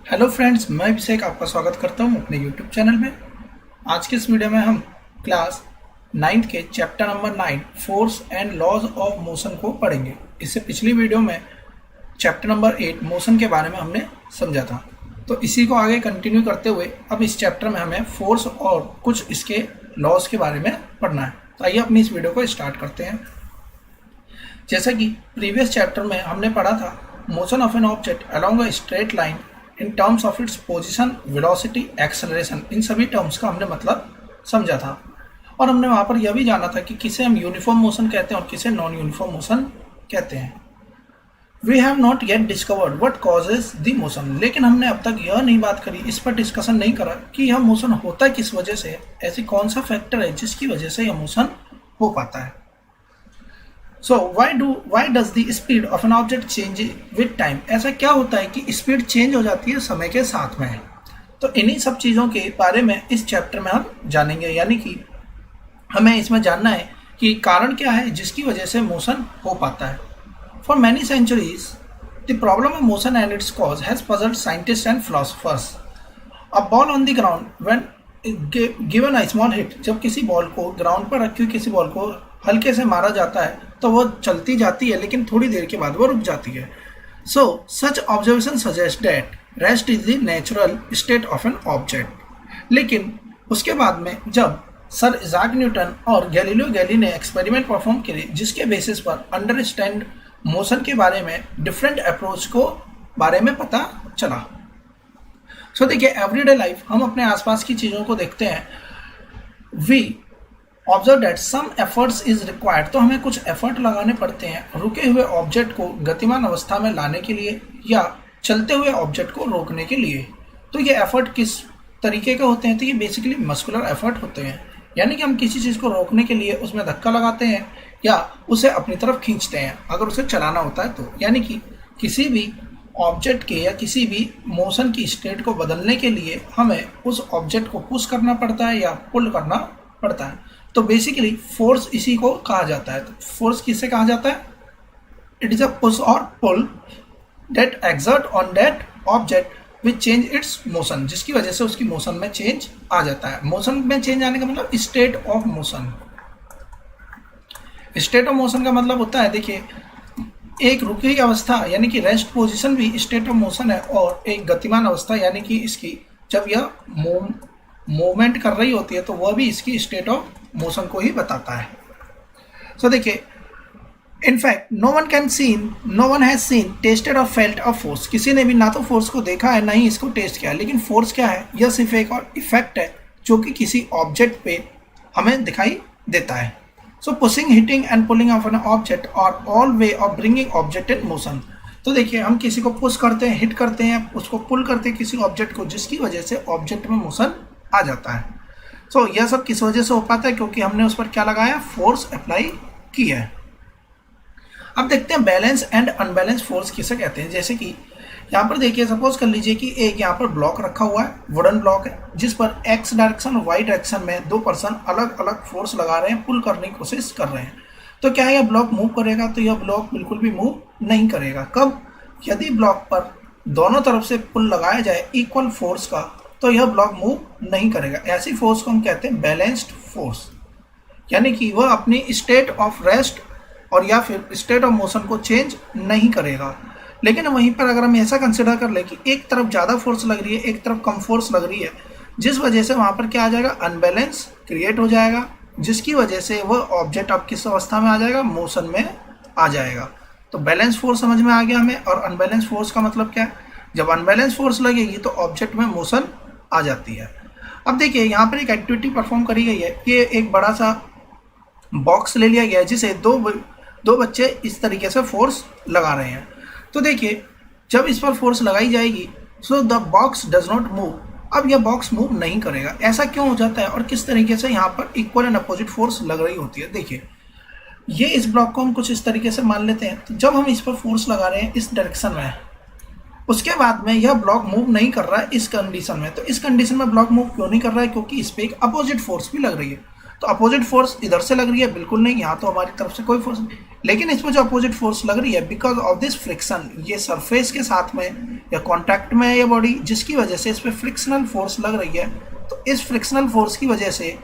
Hello friends, मैं अभिषेक आपका स्वागत करता हूं अपने यूट्यूब चैनल में। आज के इस वीडियो में हम क्लास 9th के chapter number 9 force and laws of motion को पढ़ेंगे। इससे पिछली वीडियो में चैप्टर नंबर 8 मोशन के बारे में हमने समझा था, तो इसी को आगे कंटिन्यू करते हुए अब इस चैप्टर में हमें फोर्स और कुछ इसके लॉज के बारे में पढ़ना है। तो आइए अपनी इस वीडियो को स्टार्ट करते हैं। जैसा कि प्रीवियस चैप्टर में हमने पढ़ा था, motion of an object along a straight line in terms of its position, velocity, acceleration, इन सभी टर्म्स का हमने मतलब समझा था। और हमने वहाँ पर यह भी जाना था कि किसे हम यूनिफॉर्म मोशन कहते हैं और किसे नॉन यूनिफॉर्म मोशन कहते हैं। We have not yet discovered what causes the motion, लेकिन हमने अब तक यह नहीं बात करी, इस पर डिस्कशन नहीं करा कि यह मोशन होता किस वजह से, ऐसी कौन सा फैक्टर है जिसकी वजह से यह मोशन हो पाता है। So why does the speed of an object change with time? ऐसा क्या होता है कि स्पीड चेंज हो जाती है समय के साथ में। तो इन्हीं सब चीज़ों के बारे में इस चैप्टर में हम जानेंगे, यानी कि हमें इसमें जानना है कि कारण क्या है जिसकी वजह से मोशन हो पाता है। For many centuries the problem of motion and its cause has puzzled scientist and philosophers. A ball on the ground when given a small hit, जब किसी बॉल को ग्राउंड पर रखी हुई किसी बॉल को हल्के से मारा जाता है तो वह चलती जाती है, लेकिन थोड़ी देर के बाद वह रुक जाती है। So such observation suggest that rest is the natural state of an object. लेकिन उसके बाद में जब सर इजाक न्यूटन और गैलीलियो गैली ने एक्सपेरिमेंट परफॉर्म किए, जिसके बेसिस पर अंडरस्टैंड मोशन के बारे में डिफरेंट अप्रोच को बारे में पता चला। सो देखिए, एवरीडे लाइफ हम अपने आसपास की चीज़ों को देखते हैं। We observe that some efforts is required, तो हमें कुछ एफर्ट लगाने पड़ते हैं रुके हुए ऑब्जेक्ट को गतिमान अवस्था में लाने के लिए या चलते हुए ऑब्जेक्ट को रोकने के लिए। तो ये एफर्ट किस तरीके के होते हैं? तो ये बेसिकली मस्कुलर एफर्ट होते हैं, यानी कि हम किसी चीज़ को रोकने के लिए उसमें धक्का लगाते हैं या उसे अपनी तरफ खींचते हैं अगर उसे चलाना होता है तो। यानी कि किसी भी ऑब्जेक्ट के या किसी भी मोशन की स्टेट को बदलने के लिए हमें उस ऑब्जेक्ट को पुश करना पड़ता है या पुल करना पड़ता है। तो बेसिकली फोर्स इसी को कहा जाता है। तो फोर्स किसे कहा जाता है? इट इज अ पुश और pull that exert on that object which change its motion, जिसकी वजह से उसकी मोशन में चेंज आ जाता है। मोशन में चेंज आने का मतलब state of motion. State of motion का मतलब होता है, देखिए, एक रुकी हुई अवस्था यानी कि रेस्ट पोजीशन भी स्टेट ऑफ मोशन है, और एक गतिमान अवस्था यानी कि इसकी जब यह मूवमेंट कर रही होती है तो वह भी इसकी स्टेट ऑफ मोशन को ही बताता है। सो देखिए, in fact no one has seen tasted और फेल्ट ऑफ फोर्स। किसी ने भी ना तो फोर्स को देखा है ना ही इसको टेस्ट किया है, लेकिन फोर्स क्या है? यह सिर्फ एक और इफेक्ट है जो कि किसी ऑब्जेक्ट पे हमें दिखाई देता है। So pushing, hitting and pulling of an object are all way of bringing object in motion. तो देखिए, हम किसी को पुश करते हैं, हिट करते हैं, उसको पुल करते हैं किसी ऑब्जेक्ट को, जिसकी वजह से ऑब्जेक्ट में मोशन आ जाता है। सो यह सब किस वजह से हो पाता है? क्योंकि हमने उस पर क्या लगाया? फोर्स अप्लाई की है। अब देखते हैं बैलेंस एंड अनबैलेंस फोर्स किसे कहते हैं। जैसे कि यहाँ पर देखिए, सपोज कर लीजिए कि एक यहाँ पर ब्लॉक रखा हुआ है, वुडन ब्लॉक है, जिस पर एक्स डायरेक्शन और वाई डायरेक्शन में दो पर्सन अलग अलग फोर्स लगा रहे हैं, पुल करने की कोशिश कर रहे हैं। तो क्या यह ब्लॉक मूव करेगा? तो यह ब्लॉक बिल्कुल भी मूव नहीं करेगा। कब? यदि ब्लॉक पर दोनों तरफ से पुल लगाया जाए इक्वल फोर्स का, तो यह ब्लॉक मूव नहीं करेगा। ऐसी फोर्स को हम कहते हैं बैलेंस्ड फोर्स, यानी कि वह अपनी स्टेट ऑफ रेस्ट और या फिर स्टेट ऑफ मोशन को चेंज नहीं करेगा। लेकिन वहीं पर अगर हम ऐसा कंसिडर कर ले कि एक तरफ ज़्यादा फोर्स लग रही है, एक तरफ कम फोर्स लग रही है, जिस वजह से वहाँ पर क्या आ जाएगा? अनबैलेंस क्रिएट हो जाएगा, जिसकी वजह से वह ऑब्जेक्ट अब किस अवस्था में आ जाएगा? मोशन में आ जाएगा। तो बैलेंस फोर्स समझ में आ गया हमें। और अनबैलेंस फोर्स का मतलब क्या है? जब अनबैलेंस फोर्स लगेगी तो ऑब्जेक्ट में मोशन आ जाती है। अब देखिए, यहाँ पर एक एक्टिविटी परफॉर्म करी गई है। ये एक बड़ा सा बॉक्स ले लिया गया है, जिसे दो बच्चे इस तरीके से फोर्स लगा रहे हैं। तो देखिए, जब इस पर फोर्स लगाई जाएगी, so the box does not move. अब यह बॉक्स मूव नहीं करेगा। ऐसा क्यों हो जाता है और किस तरीके से यहाँ पर इक्वल एंड अपोजिट फोर्स लग रही होती है? देखिए, ये इस ब्लॉक को हम कुछ इस तरीके से मान लेते हैं। तो जब हम इस पर फोर्स लगा रहे हैं इस डायरेक्शन में, उसके बाद में यह ब्लॉक मूव नहीं कर रहा है इस कंडीशन में। तो इस कंडीशन में ब्लॉक मूव क्यों नहीं कर रहा है? क्योंकि इस पर एक अपोजिट फोर्स भी लग रही है। तो अपोजिट फोर्स इधर से लग रही है? बिल्कुल नहीं, यहाँ तो हमारी तरफ से कोई फोर्स नहीं। लेकिन इसमें जो अपोजिट फोर्स लग रही है, बिकॉज ऑफ दिस फ्रिक्शन, ये सरफेस के साथ में या कॉन्टैक्ट में है ये बॉडी, जिसकी वजह से इस पर फ्रिक्शनल फोर्स लग रही है। तो इस फ्रिक्शनल फोर्स की वजह से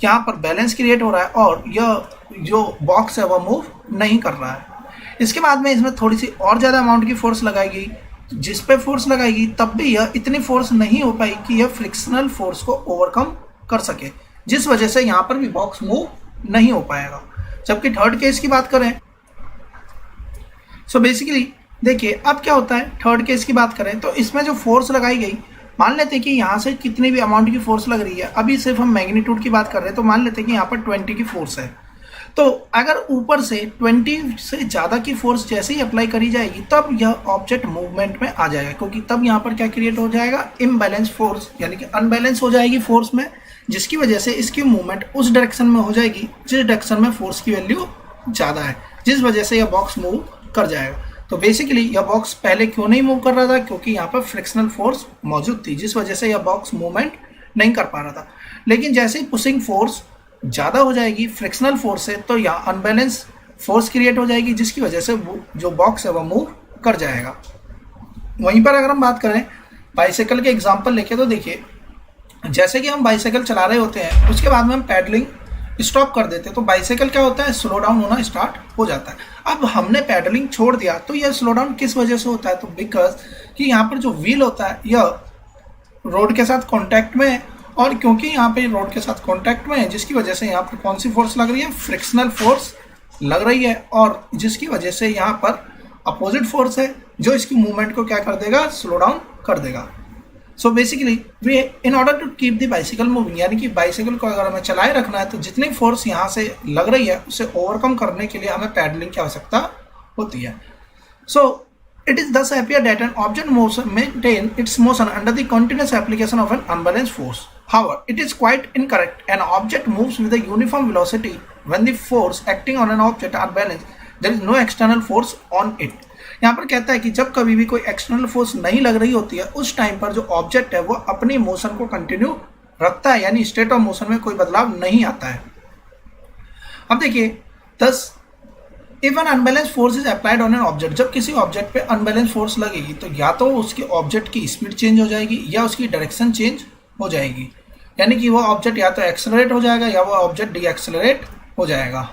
यहाँ पर बैलेंस क्रिएट हो रहा है और यह जो बॉक्स है वह मूव नहीं कर रहा है। इसके बाद में इसमें थोड़ी सी और ज़्यादा अमाउंट की फोर्स लगाएगी, जिस पे फोर्स लगाएगी तब भी यह इतनी फोर्स नहीं हो पाई कि यह फ्रिक्शनल फोर्स को ओवरकम कर सके, जिस वजह से यहाँ पर भी बॉक्स मूव नहीं हो पाएगा। जबकि थर्ड केस की बात करें, सो बेसिकली देखिए अब क्या होता है, थर्ड केस की बात करें तो इसमें जो फोर्स लगाई गई, मान लेते हैं कि यहाँ से कितनी भी अमाउंट की फोर्स लग रही है, अभी सिर्फ हम मैग्नीट्यूड की बात कर रहे हैं, तो मान लेते हैं कि यहाँ पर 20 की फोर्स है। तो अगर ऊपर से 20 से ज़्यादा की फोर्स जैसे ही अप्लाई करी जाएगी तब यह ऑब्जेक्ट मूवमेंट में आ जाएगा, क्योंकि तब यहाँ पर क्या क्रिएट हो जाएगा, इम्बैलेंस फोर्स, यानी कि अनबैलेंस हो जाएगी फोर्स में, जिसकी वजह से इसकी मूवमेंट उस डायरेक्शन में हो जाएगी जिस डायरेक्शन में फोर्स की वैल्यू ज़्यादा है, जिस वजह से यह बॉक्स मूव कर जाएगा। तो बेसिकली यह बॉक्स पहले क्यों नहीं मूव कर रहा था, क्योंकि यहाँ पर फ्रिक्शनल फोर्स मौजूद थी, जिस वजह से यह बॉक्स मूवमेंट नहीं कर पा रहा था। लेकिन जैसे ही पुशिंग फोर्स ज़्यादा हो जाएगी फ्रिक्शनल फोर्स से, तो यहाँ अनबैलेंस फोर्स क्रिएट हो जाएगी, जिसकी वजह से वो जो बॉक्स है वह मूव कर जाएगा। वहीं पर अगर हम बात करें बाइसाइकिल के एग्जाम्पल लेके, तो देखिए जैसे कि हम बाइसाइकिल चला रहे होते हैं, उसके बाद में हम पैडलिंग स्टॉप कर देते हैं, तो बाइसाइकिल क्या होता है, स्लो डाउन होना स्टार्ट हो जाता है। अब हमने पैडलिंग छोड़ दिया तो यह स्लो डाउन किस वजह से होता है, तो बिकॉज कि यहाँ पर जो व्हील होता है यह रोड के साथ कांटेक्ट में है, और क्योंकि यहाँ पे रोड के साथ कांटेक्ट में है, जिसकी वजह से यहाँ पर कौन सी फोर्स लग रही है, फ्रिक्शनल फोर्स लग रही है, और जिसकी वजह से यहाँ पर अपोजिट फोर्स है जो इसकी मूवमेंट को क्या कर देगा, स्लो डाउन कर देगा। सो बेसिकली वे in order to keep the bicycle moving, यानी कि बाइसिकल को अगर हमें चलाए रखना है तो जितनी फोर्स यहाँ से लग रही है उसे ओवरकम करने के लिए हमें पैडलिंग की आवश्यकता होती है। So it is thus appear that an object moves maintain its motion under the continuous application of an unbalanced force. However, it is quite incorrect. An object moves with a uniform velocity when the force acting on an object are balanced. There is no external force on it. यहाँ पर कहता है कि जब कभी भी कोई external force नहीं लग रही होती है, उस टाइम पर जो ऑब्जेक्ट है वो अपनी मोशन को कंटिन्यू रखता है, यानी स्टेट ऑफ मोशन में कोई बदलाव नहीं आता है। अब देखिए thus if an unbalance force is applied on an object, जब किसी ऑब्जेक्ट पे अनबैलेंस फोर्स लगेगी तो या तो उसके ऑब्जेक्ट की स्पीड चेंज हो जाएगी या उसकी डायरेक्शन चेंज हो जाएगी, यानी कि वह ऑब्जेक्ट या तो एक्सेलरेट हो जाएगा या वह ऑब्जेक्ट डी एक्सेलरेट हो जाएगा।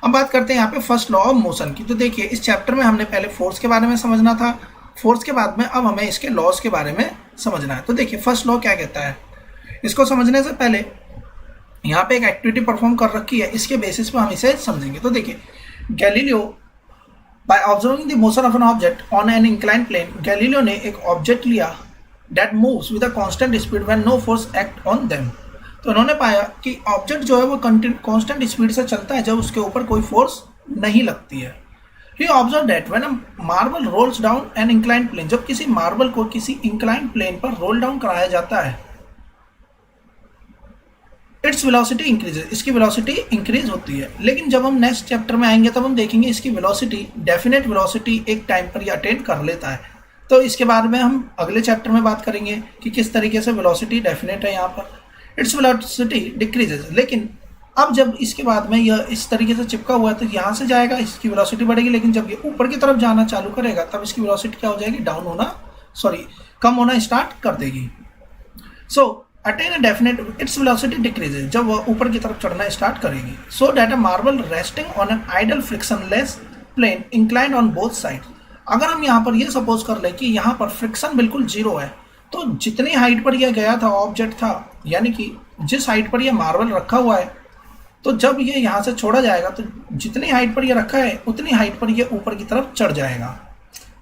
अब बात करते हैं यहाँ पे फर्स्ट लॉ ऑफ मोशन की। तो देखिए इस चैप्टर में हमने पहले फोर्स के बारे में समझना था, फोर्स के बाद में अब हमें इसके लॉज के बारे में समझना है। तो देखिए फर्स्ट लॉ क्या कहता है, इसको समझने से पहले यहाँ पे एक एक्टिविटी परफॉर्म कर रखी है, इसके बेसिस पे हम इसे समझेंगे। तो देखिए Galileo by observing the motion of an object on an inclined plane, Galileo ने एक ऑब्जेक्ट लिया that moves with a constant speed when no force act on them. तो उन्होंने पाया कि ऑब्जेक्ट जो है वो कांस्टेंट स्पीड से चलता है जब उसके ऊपर कोई फोर्स नहीं लगती है। He observed that when a marble rolls down an inclined plane, जब किसी मार्बल को किसी इंक्लाइंड प्लेन पर रोल डाउन कराया जाता है, इट्स वेलोसिटी इंक्रीजेज, इसकी वेलोसिटी इंक्रीज होती है। लेकिन जब हम नेक्स्ट चैप्टर में आएंगे तब हम देखेंगे इसकी वेलोसिटी, डेफिनेट वेलोसिटी एक टाइम पर ये अटेन कर लेता है। तो इसके बारे में हम अगले चैप्टर में बात करेंगे कि किस तरीके से वेलोसिटी डेफिनेट है यहाँ पर, इट्स वेलोसिटी डिक्रीजेज। लेकिन अब जब इसके बाद में यह इस तरीके से चिपका हुआ है तो यहाँ से जाएगा, इसकी वेलोसिटी बढ़ेगी, लेकिन जब ये ऊपर की तरफ जाना चालू करेगा तब इसकी वेलोसिटी क्या हो जाएगी, डाउन होना, कम होना स्टार्ट कर देगी। So attain a definite its velocity decreases, जब वह ऊपर की तरफ चढ़ना स्टार्ट करेगी। So that a marble resting on an ideal frictionless plane inclined on both side, अगर हम यहाँ पर ये सपोज कर लें कि यहाँ पर फ्रिक्शन बिल्कुल जीरो है, तो जितनी हाइट पर यह गया था ऑब्जेक्ट था, यानी कि जिस हाइट पर यह मार्बल रखा हुआ है, तो जब ये यहाँ से छोड़ा जाएगा तो जितनी हाइट पर ये रखा है उतनी हाइट पर ये ऊपर की तरफ चढ़ जाएगा।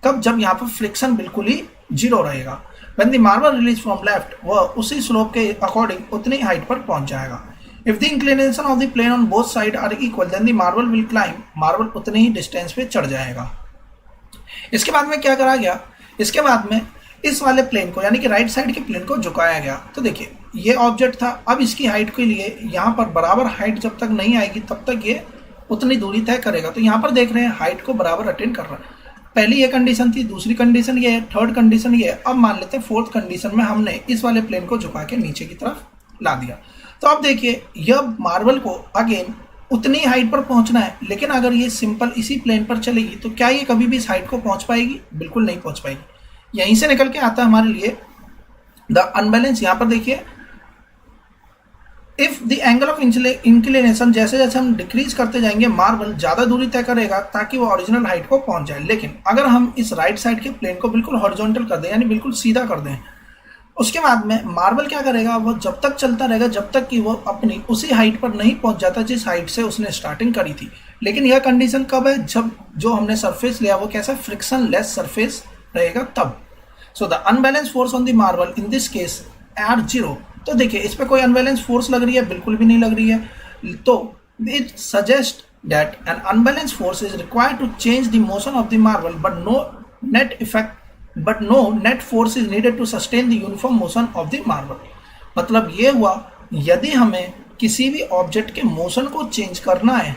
कब, जब यहाँ पर फ्रिक्शन बिल्कुल ही जीरो रहेगा। When the marble release from left, वह उसी स्लोप के अकॉर्डिंग उतनी हाइट पर पहुंच जाएगा। If the inclination of the plane on both sides are equal, then the marble will climb, marble उतनी ही डिस्टेंस पे चढ़ जाएगा। इसके बाद में क्या करा गया, इसके बाद में इस वाले प्लेन को, यानी कि राइट साइड के प्लेन को झुकाया गया। तो देखिए ये ऑब्जेक्ट था, अब इसकी हाइट के लिए यहाँ पर बराबर हाइट जब तक नहीं आएगी तब तक ये उतनी दूरी तय करेगा। तो यहाँ पर देख रहे हैं हाइट को बराबर अटेन कर रहा है। पहली ये कंडीशन थी, दूसरी कंडीशन ये है, थर्ड कंडीशन ये है। अब मान लेते हैं फोर्थ कंडीशन में हमने इस वाले प्लेन को झुका के नीचे की तरफ ला दिया। तो अब देखिए यह मार्बल को अगेन उतनी हाइट पर पहुंचना है, लेकिन अगर ये सिंपल इसी प्लेन पर चलेगी तो क्या ये कभी भी इस हाइट को पहुंच पाएगी, बिल्कुल नहीं पहुंच पाएगी। यहीं से निकल के आता है हमारे लिए द अनबैलेंस। यहां पर देखिए if the angle of inclination, जैसे जैसे हम डिक्रीज करते जाएंगे मार्बल ज्यादा दूरी तय करेगा ताकि वो ओरिजिनल हाइट को पहुंच जाए। लेकिन अगर हम इस राइट साइड के प्लेन को बिल्कुल हॉरिजॉन्टल कर दें, यानी बिल्कुल सीधा कर दें, उसके बाद में मार्बल क्या करेगा, वो जब तक चलता रहेगा जब तक कि वो अपनी उसी हाइट पर नहीं पहुंच जाता जिस हाइट से उसने स्टार्टिंग करी थी। लेकिन यह कंडीशन कब है, जब जो हमने सरफेस लिया वो कैसा फ्रिक्शन लेस सरफेस रहेगा तब। So the unbalance force on the marble in this case at zero. तो देखिए इस पे कोई अनबैलेंस फोर्स लग रही है, बिल्कुल भी नहीं लग रही है। तो it suggest that an unbalance force is required to change the motion of the marble but no net force is needed to sustain the uniform motion of the marble. मतलब ये हुआ, यदि हमें किसी भी ऑब्जेक्ट के मोशन को change करना है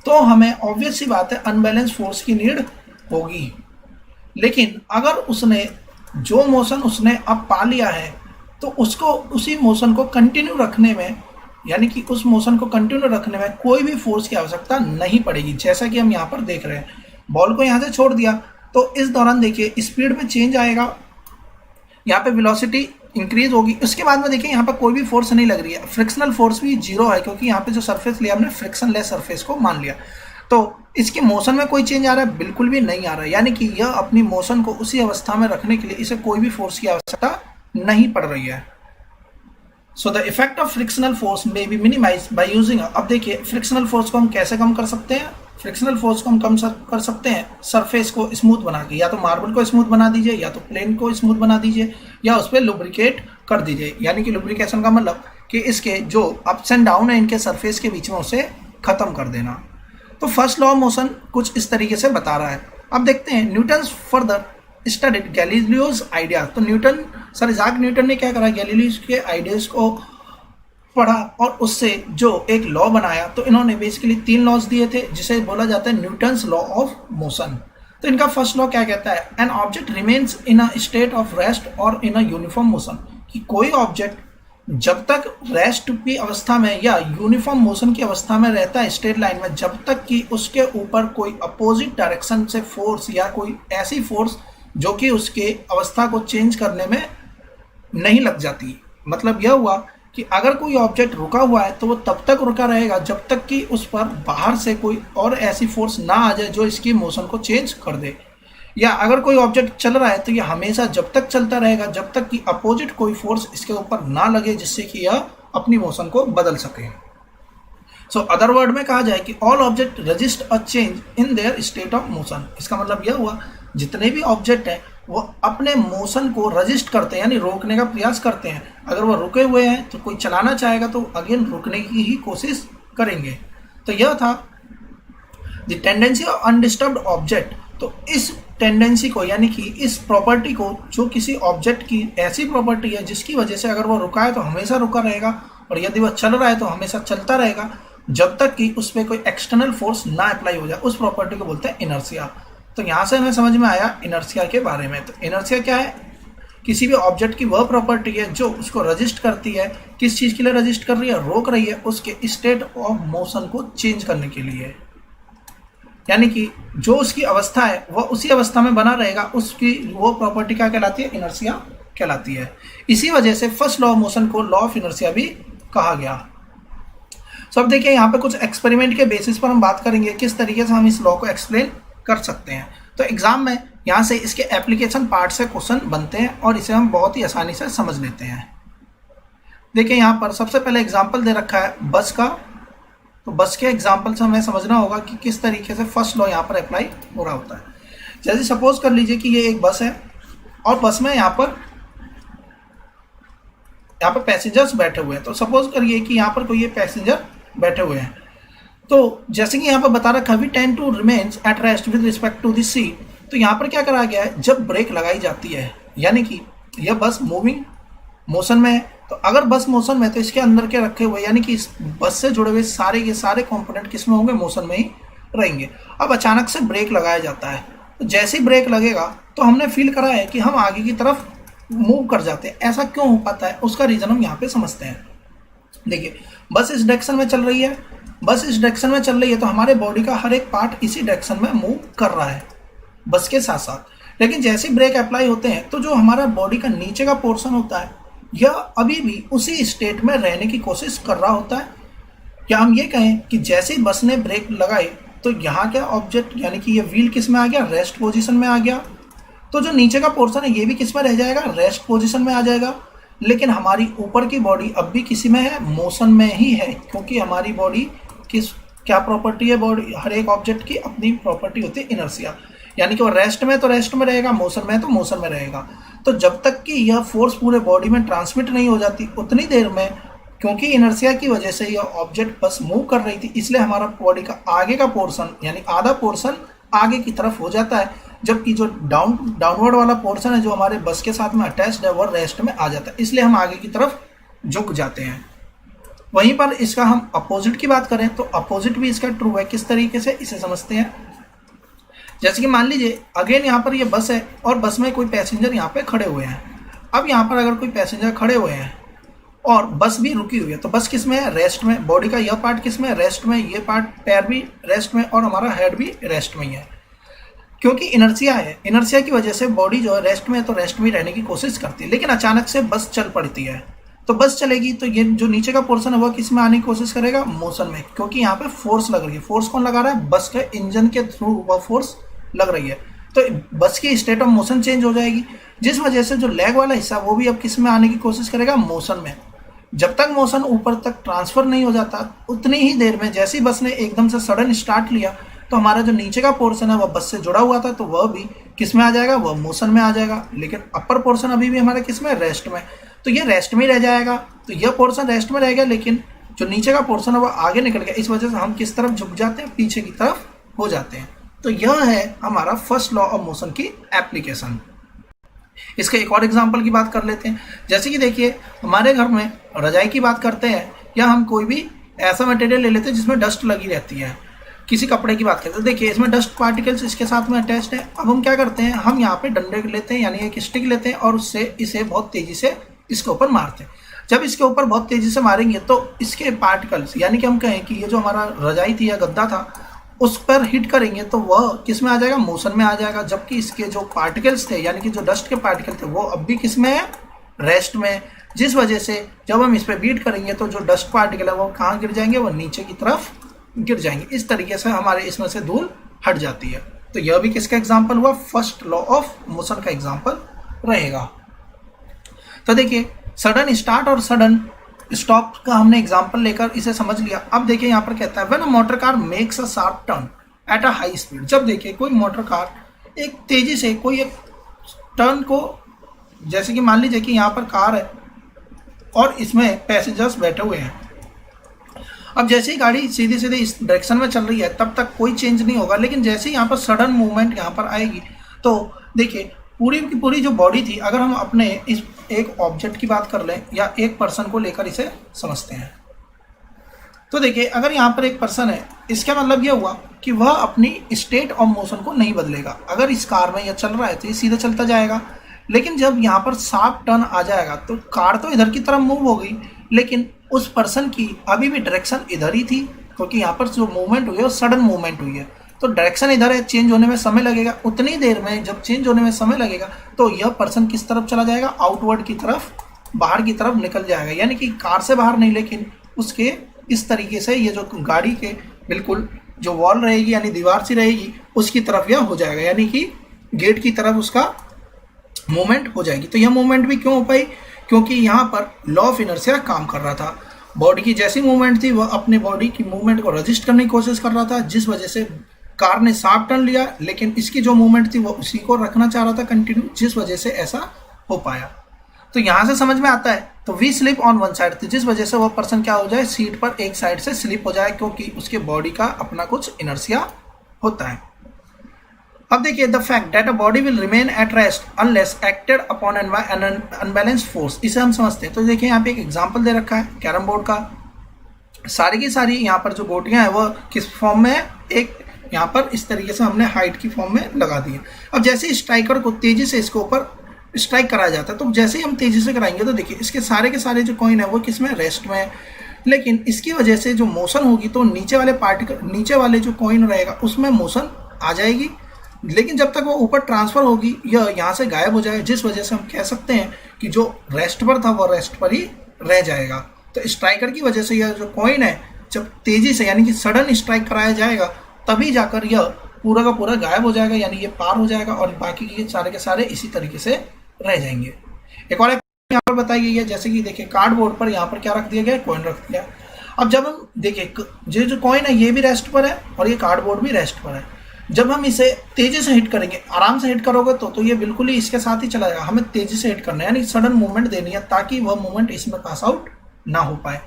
तो हमें ऑब्वियस सी बात है अनबैलेंस फोर्स की नीड होगी। लेकिन अगर उसने जो मोशन उसने अब पा लिया है तो उसको उसी मोशन को कंटिन्यू रखने में, यानी कि उस मोशन को कंटिन्यू रखने में कोई भी फोर्स की आवश्यकता नहीं पड़ेगी। जैसा कि हम यहाँ पर देख रहे हैं, बॉल को यहाँ से छोड़ दिया तो इस दौरान देखिए स्पीड में चेंज आएगा, यहाँ पे वेलोसिटी इंक्रीज होगी। उसके बाद में देखिए यहाँ पर कोई भी फोर्स नहीं लग रही है, फ्रिक्शनल फोर्स भी जीरो है क्योंकि यहाँ पे जो सरफेस लिया हमने फ्रिक्शन लेस सरफेस को मान लिया। तो इसके मोशन में कोई चेंज आ रहा है, बिल्कुल भी नहीं आ रहा है, यानी कि यह अपनी मोशन को उसी अवस्था में रखने के लिए इसे कोई भी फोर्स की आवश्यकता नहीं पड़ रही है। So the effect of frictional force में बी मिनिमाइज बाय यूजिंग। अब देखिए फ्रिक्शनल फोर्स को हम कैसे कम कर सकते हैं, फ्रिक्शनल फोर्स को हम कम कर सकते हैं सरफेस को स्मूथ बना के, या तो मार्बल को स्मूथ बना दीजिए या तो प्लेन को स्मूथ बना दीजिए या उस पर लुब्रिकेट कर दीजिए। यानी कि लुब्रिकेशन का मतलब कि इसके जो अप्स एंड डाउन है इनके सरफेस के बीच में उसे खत्म कर देना। तो फर्स्ट लॉ ऑफ मोशन कुछ इस तरीके से बता रहा है। अब देखते हैं Newton further studied Galileo's idea. तो न्यूटन, सर इजाक न्यूटन ने क्या करा, गैलीलियो के आइडियाज को पढ़ा और उससे जो एक लॉ बनाया। तो इन्होंने बेसिकली 3 लॉज दिए थे जिसे बोला जाता है न्यूटन्स लॉ ऑफ मोशन। तो इनका फर्स्ट लॉ क्या कहता है, an object remains in a state of rest और इन अ यूनिफॉर्म मोशन। कि कोई ऑब्जेक्ट जब तक रेस्ट की अवस्था में या यूनिफॉर्म मोशन की अवस्था में रहता है स्ट्रेट लाइन में, जब तक कि उसके ऊपर कोई अपोजिट डायरेक्शन से फोर्स या कोई ऐसी फोर्स जो कि उसके अवस्था को चेंज करने में नहीं लग जाती। मतलब यह हुआ कि अगर कोई ऑब्जेक्ट रुका हुआ है तो वो तब तक रुका रहेगा जब तक कि उस पर बाहर से कोई और ऐसी फोर्स ना आ जाए जो इसकी मोशन को चेंज कर दे। या अगर कोई ऑब्जेक्ट चल रहा है तो यह हमेशा जब तक चलता रहेगा जब तक कि अपोजिट कोई फोर्स इसके ऊपर ना लगे जिससे कि यह अपनी मोशन को बदल सके। सो अदर वर्ड में कहा जाए कि all object resist a change in their state of motion. इसका मतलब यह हुआ जितने भी ऑब्जेक्ट हैं वो अपने मोशन को रजिस्ट करते हैं, यानी रोकने का प्रयास करते हैं। अगर वो रुके हुए हैं तो कोई चलाना चाहेगा तो अगेन रुकने की ही कोशिश करेंगे। तो यह था the tendency of undisturbed object. तो इस टेंडेंसी को, यानी कि इस प्रॉपर्टी को, जो किसी ऑब्जेक्ट की ऐसी प्रॉपर्टी है जिसकी वजह से अगर वो रुका है तो हमेशा रुका रहेगा और यदि वह चल रहा है तो हमेशा चलता रहेगा जब तक कि उस पर कोई एक्सटर्नल फोर्स ना अप्लाई हो जाए, उस प्रॉपर्टी को बोलते हैं इनर्शिया। तो यहाँ से हमें समझ में आया इनर्शिया के बारे में। तो इनर्शिया क्या है, किसी भी ऑब्जेक्ट की वह प्रॉपर्टी है जो उसको रजिस्ट करती है। किस चीज़ के लिए रजिस्ट कर रही है, रोक रही है उसके स्टेट ऑफ मोशन को चेंज करने के लिए। यानी कि जो उसकी अवस्था है वह उसी अवस्था में बना रहेगा, उसकी वो प्रॉपर्टी क्या कहलाती है, इनर्शिया कहलाती है। इसी वजह से फर्स्ट लॉ ऑफ मोशन को लॉ ऑफ इनर्शिया भी कहा गया। अब देखिए यहाँ पे कुछ एक्सपेरिमेंट के बेसिस पर हम बात करेंगे किस तरीके से हम इस लॉ को एक्सप्लेन कर सकते हैं। तो एग्जाम में यहाँ से इसके एप्लीकेशन पार्ट से क्वेश्चन बनते हैं और इसे हम बहुत ही आसानी से समझ लेते हैं। देखिए यहाँ पर सबसे पहले एग्जाम्पल दे रखा है बस का। तो बस के एग्जाम्पल से हमें समझना होगा कि किस तरीके से फर्स्ट लॉ यहाँ पर अप्लाई हो रहा होता है। जैसे सपोज कर लीजिए कि ये एक बस है और बस में यहाँ पर पैसेंजर्स बैठे हुए हैं। तो सपोज करिए कि यहाँ पर कोई ये पैसेंजर बैठे हुए हैं। तो जैसे कि यहाँ पर बता रखा है, we tend to remains at rest with respect to the seat. तो यहाँ पर क्या करा गया है, जब ब्रेक लगाई जाती है, यानी कि यह बस मूविंग मोशन में है, तो अगर बस मोशन में है तो इसके अंदर के रखे हुए, यानी कि इस बस से जुड़े हुए ये सारे कंपोनेंट किस में होंगे, मोशन में ही रहेंगे। अब अचानक से ब्रेक लगाया जाता है, तो जैसे ही ब्रेक लगेगा तो हमने फील करा है कि हम आगे की तरफ मूव कर जाते हैं। ऐसा क्यों हो पाता है, उसका रीज़न हम यहाँ पे समझते हैं। देखिए बस इस डायरेक्शन में चल रही है, बस इस डायरेक्शन में चल रही है तो हमारे बॉडी का हर एक पार्ट इसी डायरेक्शन में मूव कर रहा है बस के साथ साथ। लेकिन जैसे ब्रेक अप्लाई होते हैं तो जो हमारा बॉडी का नीचे का पोर्शन होता है यह अभी भी उसी स्टेट में रहने की कोशिश कर रहा होता है। या हम ये कहें कि जैसे ही बस ने ब्रेक लगाई तो यहाँ क्या ऑब्जेक्ट यानी कि ये व्हील किस में आ गया, रेस्ट पोजीशन में आ गया। तो जो नीचे का पोर्शन है ये भी किस में रह जाएगा, रेस्ट पोजीशन में आ जाएगा। लेकिन हमारी ऊपर की बॉडी अब भी किसी में है, मोशन में ही है, क्योंकि हमारी बॉडी क्या प्रॉपर्टी है, बॉडी हर एक ऑब्जेक्ट की अपनी प्रॉपर्टी होती है इनर्शिया, यानी कि वो रेस्ट में तो रेस्ट में रहेगा, मोशन में तो मोशन में रहेगा। तो जब तक कि यह फोर्स पूरे बॉडी में ट्रांसमिट नहीं हो जाती उतनी देर में, क्योंकि इनर्शिया की वजह से यह ऑब्जेक्ट बस मूव कर रही थी, इसलिए हमारा बॉडी का आगे का पोर्शन यानी आधा पोर्शन आगे की तरफ हो जाता है, जबकि जो डाउनवर्ड वाला पोर्शन है जो हमारे बस के साथ में अटैच्ड है वो रेस्ट में आ जाता है, इसलिए हम आगे की तरफ झुक जाते हैं। वहीं पर इसका हम अपोजिट की बात करें तो अपोजिट भी इसका ट्रू है। किस तरीके से इसे समझते हैं, जैसे कि मान लीजिए अगेन यहाँ पर ये बस है और बस में कोई पैसेंजर यहाँ पे खड़े हुए हैं। अब यहाँ पर अगर कोई पैसेंजर खड़े हुए हैं और बस भी रुकी हुई है तो बस किस में है, रेस्ट में। बॉडी का यह पार्ट किस में है, रेस्ट में, ये पार्ट पैर भी रेस्ट में और हमारा हेड भी रेस्ट में ही है, क्योंकि इनर्शिया है। इनर्शिया की वजह से बॉडी जो है रेस्ट में है तो रेस्ट में रहने की कोशिश करती है। लेकिन अचानक से बस चल पड़ती है तो बस चलेगी तो ये जो नीचे का पोर्शन है वह किस में आने की कोशिश करेगा, मोशन में, क्योंकि यहाँ पे फोर्स लग रही है। फोर्स कौन लगा रहा है, बस के इंजन के थ्रू वह फोर्स लग रही है, तो बस की स्टेट ऑफ मोशन चेंज हो जाएगी, जिस वजह से जो लेग वाला हिस्सा वो भी अब किस में आने की कोशिश करेगा, मोशन में। जब तक मोशन ऊपर तक ट्रांसफर नहीं हो जाता उतनी ही देर में जैसे ही बस ने एकदम से सडन स्टार्ट लिया तो हमारा जो नीचे का पोर्शन है वह बस से जुड़ा हुआ था तो वह भी किस में आ जाएगा, वह मोशन में आ जाएगा। लेकिन अपर पोर्शन अभी भी हमारा किस में, रेस्ट में, तो ये रेस्ट में ही रह जाएगा। तो यह पोर्शन रेस्ट में रह गया, लेकिन जो नीचे का पोर्शन है वह आगे निकल गया, इस वजह से हम किस तरफ झुक जाते हैं, पीछे की तरफ हो जाते हैं। तो यह है हमारा फर्स्ट लॉ ऑफ मोशन की एप्लीकेशन। इसके एक और एग्जांपल की बात कर लेते हैं। जैसे कि देखिए हमारे घर में रजाई की बात करते हैं या हम कोई भी ऐसा मटेरियल ले लेते हैं जिसमें डस्ट लगी रहती है, किसी कपड़े की बात करते हैं, देखिए इसमें डस्ट पार्टिकल्स इसके साथ में अटैच्ड है। अब हम क्या करते हैं, हम यहाँ पे डंडे लेते हैं यानी एक स्टिक लेते हैं और उससे इसे बहुत तेजी से इसके ऊपर मारते हैं। जब इसके ऊपर बहुत तेजी से मारेंगे तो इसके पार्टिकल्स यानी कि हम कहें कि ये जो हमारा रजाई थी या गद्दा था उस पर हिट करेंगे तो वह किस में आ जाएगा, मोशन में आ जाएगा। जबकि इसके जो पार्टिकल्स थे यानी कि जो डस्ट के पार्टिकल थे वो अब भी किस में है, रेस्ट में, जिस वजह से जब हम इस पर बीट करेंगे तो जो डस्ट पार्टिकल है वो कहाँ गिर जाएंगे, वो नीचे की तरफ गिर जाएंगे। इस तरीके से हमारे इसमें से धूल हट जाती है। तो यह भी किसका एग्जाम्पल हुआ, फर्स्ट लॉ ऑफ मोशन का एग्जाम्पल रहेगा। तो देखिए सडन स्टार्ट और सडन स्टॉप का हमने एग्जांपल लेकर इसे समझ लिया। अब देखिए यहाँ पर कहता है when a motor car makes a sharp turn at a high speed. जब देखिए कोई मोटर कार एक तेजी से कोई एक टर्न को, जैसे कि मान लीजिए कि यहाँ पर कार है और इसमें पैसेंजर्स बैठे हुए हैं। अब जैसे ही गाड़ी सीधी सीधी इस डायरेक्शन में चल रही है तब तक कोई चेंज नहीं होगा, लेकिन जैसे ही यहाँ पर सडन मूवमेंट यहाँ पर आएगी तो देखिए पूरी की पूरी जो बॉडी थी, अगर हम अपने इस एक ऑब्जेक्ट की बात कर लें या एक पर्सन को लेकर इसे समझते हैं तो देखिए अगर यहाँ पर एक पर्सन है, इसका मतलब यह हुआ कि वह अपनी स्टेट ऑफ मोशन को नहीं बदलेगा। अगर इस कार में यह चल रहा है तो ये सीधे चलता जाएगा, लेकिन जब यहाँ पर शार्प टर्न आ जाएगा तो कार तो इधर की तरफ मूव हो गई, लेकिन उस पर्सन की अभी भी डायरेक्शन इधर ही थी, क्योंकि यहाँ पर जो मूवमेंट हुई है वो सडन मूवमेंट हुई है तो डायरेक्शन इधर है, चेंज होने में समय लगेगा। उतनी देर में जब चेंज होने में समय लगेगा तो यह पर्सन किस तरफ चला जाएगा, आउटवर्ड की तरफ, बाहर की तरफ निकल जाएगा, यानी कि कार से बाहर नहीं लेकिन उसके इस तरीके से ये जो गाड़ी के बिल्कुल जो वॉल रहेगी यानी दीवार सी रहेगी उसकी तरफ यह हो जाएगा, यानी कि गेट की तरफ उसका मूवमेंट हो जाएगी। तो यह मूवमेंट भी क्यों हो पाई, क्योंकि यहाँ पर लॉ ऑफ इनर्शिया काम कर रहा था। बॉडी की जैसी मूवमेंट थी वह अपने बॉडी की मूवमेंट को रजिस्ट करने की कोशिश कर रहा था, जिस वजह से कार ने शार्प टर्न लिया, लेकिन इसकी जो मूवमेंट थी वो उसी को रखना चाह रहा था कंटिन्यू, जिस वजह से ऐसा हो पाया। तो यहाँ से समझ में आता है तो we slip on one side थी, जिस वजह से वह पर्सन क्या हो जाए, सीट पर एक साइड से स्लिप हो जाए, क्योंकि उसके बॉडी का अपना कुछ इनर्शिया होता है। अब देखिए the fact that a body will remain at rest unless acted upon N unbalanced force, इसे हम समझते हैं। तो देखिए यहाँ पे एक एग्जांपल दे रखा है कैरम बोर्ड का। सारी की सारी यहाँ पर जो गोटियां हैं वो किस फॉर्म में है, एक यहाँ पर इस तरीके से हमने हाइट की फॉर्म में लगा दी है। अब जैसे ही स्ट्राइकर को तेजी से इसके ऊपर स्ट्राइक कराया जाता है तो जैसे ही हम तेजी से कराएंगे तो देखिए इसके सारे के सारे जो कॉइन है वो किस में, रेस्ट में है, लेकिन इसकी वजह से जो मोशन होगी तो नीचे वाले पार्टिकल, नीचे वाले जो कॉइन रहेगा उसमें मोशन आ जाएगी, लेकिन जब तक वो ऊपर ट्रांसफर होगी यह यहाँ से गायब हो जाएगा, जिस वजह से हम कह सकते हैं कि जो रेस्ट पर था वो रेस्ट पर ही रह जाएगा। तो स्ट्राइकर की वजह से यह जो कॉइन है जब तेजी से यानी कि सडन स्ट्राइक कराया जाएगा तभी जाकर यह पूरा का पूरा गायब हो जाएगा, यानी ये पार हो जाएगा और बाकी के सारे इसी तरीके से रह जाएंगे। एक और यहाँ पर बताई गई है, जैसे कि देखिए कार्डबोर्ड पर यहाँ पर क्या रख दिया गया, कॉइन रख दिया। अब जब हम देखिए ये जो कॉइन है ये भी रेस्ट पर है और ये कार्डबोर्ड भी रेस्ट पर है। जब हम इसे तेजी से हिट करेंगे, आराम से हिट करोगे तो ये बिल्कुल ही इसके साथ ही चला जाएगा। हमें तेजी से हिट करना है, यानी सडन मूवमेंट देनी है ताकि वह मूवमेंट इसमें पास आउट ना हो पाए।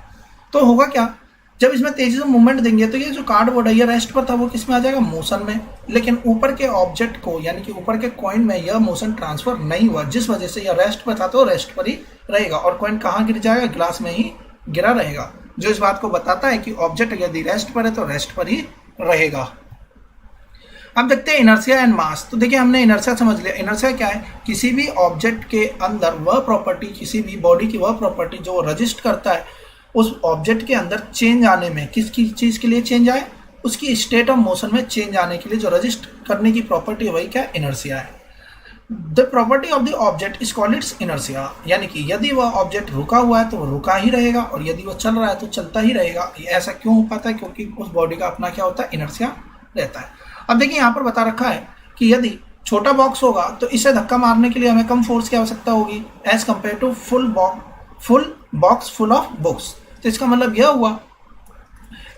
तो होगा क्या, जब इसमें तेजी से मूवमेंट देंगे तो ये जो कार्डबोर्ड है ये रेस्ट पर था वो किस में आ जाएगा, मोशन में। लेकिन ऊपर के ऑब्जेक्ट को यानी कि ऊपर के कॉइन में यह मोशन ट्रांसफर नहीं हुआ, जिस वजह से यह रेस्ट पर था तो रेस्ट पर ही रहेगा और कॉइन कहाँ गिर जाएगा, ग्लास में ही गिरा रहेगा, जो इस बात को बताता है कि ऑब्जेक्ट यदि रेस्ट पर है तो रेस्ट पर ही रहेगा। अब देखते हैं इनर्शिया एंड मास। तो देखिए हमने इनर्शिया समझ लिया। इनर्शिया क्या है, किसी भी ऑब्जेक्ट के अंदर वह प्रॉपर्टी, किसी भी बॉडी की वह प्रॉपर्टी जो रजिस्ट करता है उस ऑब्जेक्ट के अंदर चेंज आने में, किसकी चीज़ के लिए चेंज आए, उसकी स्टेट ऑफ मोशन में चेंज आने के लिए जो रजिस्ट करने की प्रॉपर्टी है वही क्या, इनर्शिया है। The property of the object is called its inertia, यानी कि यदि वह ऑब्जेक्ट रुका हुआ है तो वो रुका ही रहेगा और यदि वह चल रहा है तो चलता ही रहेगा। ऐसा क्यों हो पाता है, क्योंकि उस बॉडी का अपना क्या होता है, इनर्शिया रहता है। अब देखिए यहाँ पर बता रखा है कि यदि छोटा बॉक्स होगा तो इसे धक्का मारने के लिए हमें कम फोर्स की आवश्यकता होगी as compare to full box full of books. तो इसका मतलब यह हुआ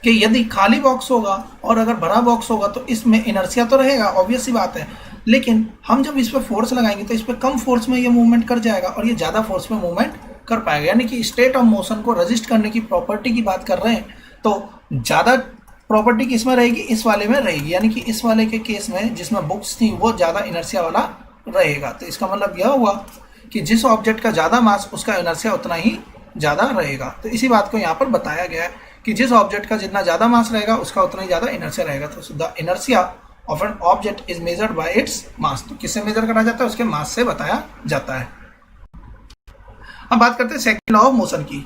कि यदि खाली बॉक्स होगा और अगर बड़ा बॉक्स होगा तो इसमें इनर्शिया तो रहेगा, ऑब्वियस सी बात है, लेकिन हम जब इस पर फोर्स लगाएंगे तो इस पर कम फोर्स में ये मूवमेंट कर जाएगा और ये ज़्यादा फोर्स में मूवमेंट कर पाएगा। यानी कि स्टेट ऑफ मोशन को रजिस्ट करने की प्रॉपर्टी की बात कर रहे हैं तो ज़्यादा प्रॉपर्टी किस में रहेगी, इस वाले में रहेगी, यानी कि इस वाले के केस में जिसमें बुक्स थी वो ज़्यादा इनर्शिया वाला रहेगा। तो इसका मतलब यह हुआ कि जिस ऑब्जेक्ट का ज़्यादा मास उसका इनर्शिया उतना ही ज़्यादा रहेगा। तो इसी बात को यहाँ पर बताया गया है कि जिस ऑब्जेक्ट का जितना ज़्यादा मास रहेगा उसका उतना ही ज़्यादा इनर्शिया रहेगा। तो the inertia of an object is measured by its mass. तो किससे मेजर करा जाता है, उसके मास से बताया जाता है। अब बात करते हैं सेकंड लॉ ऑफ मोशन की।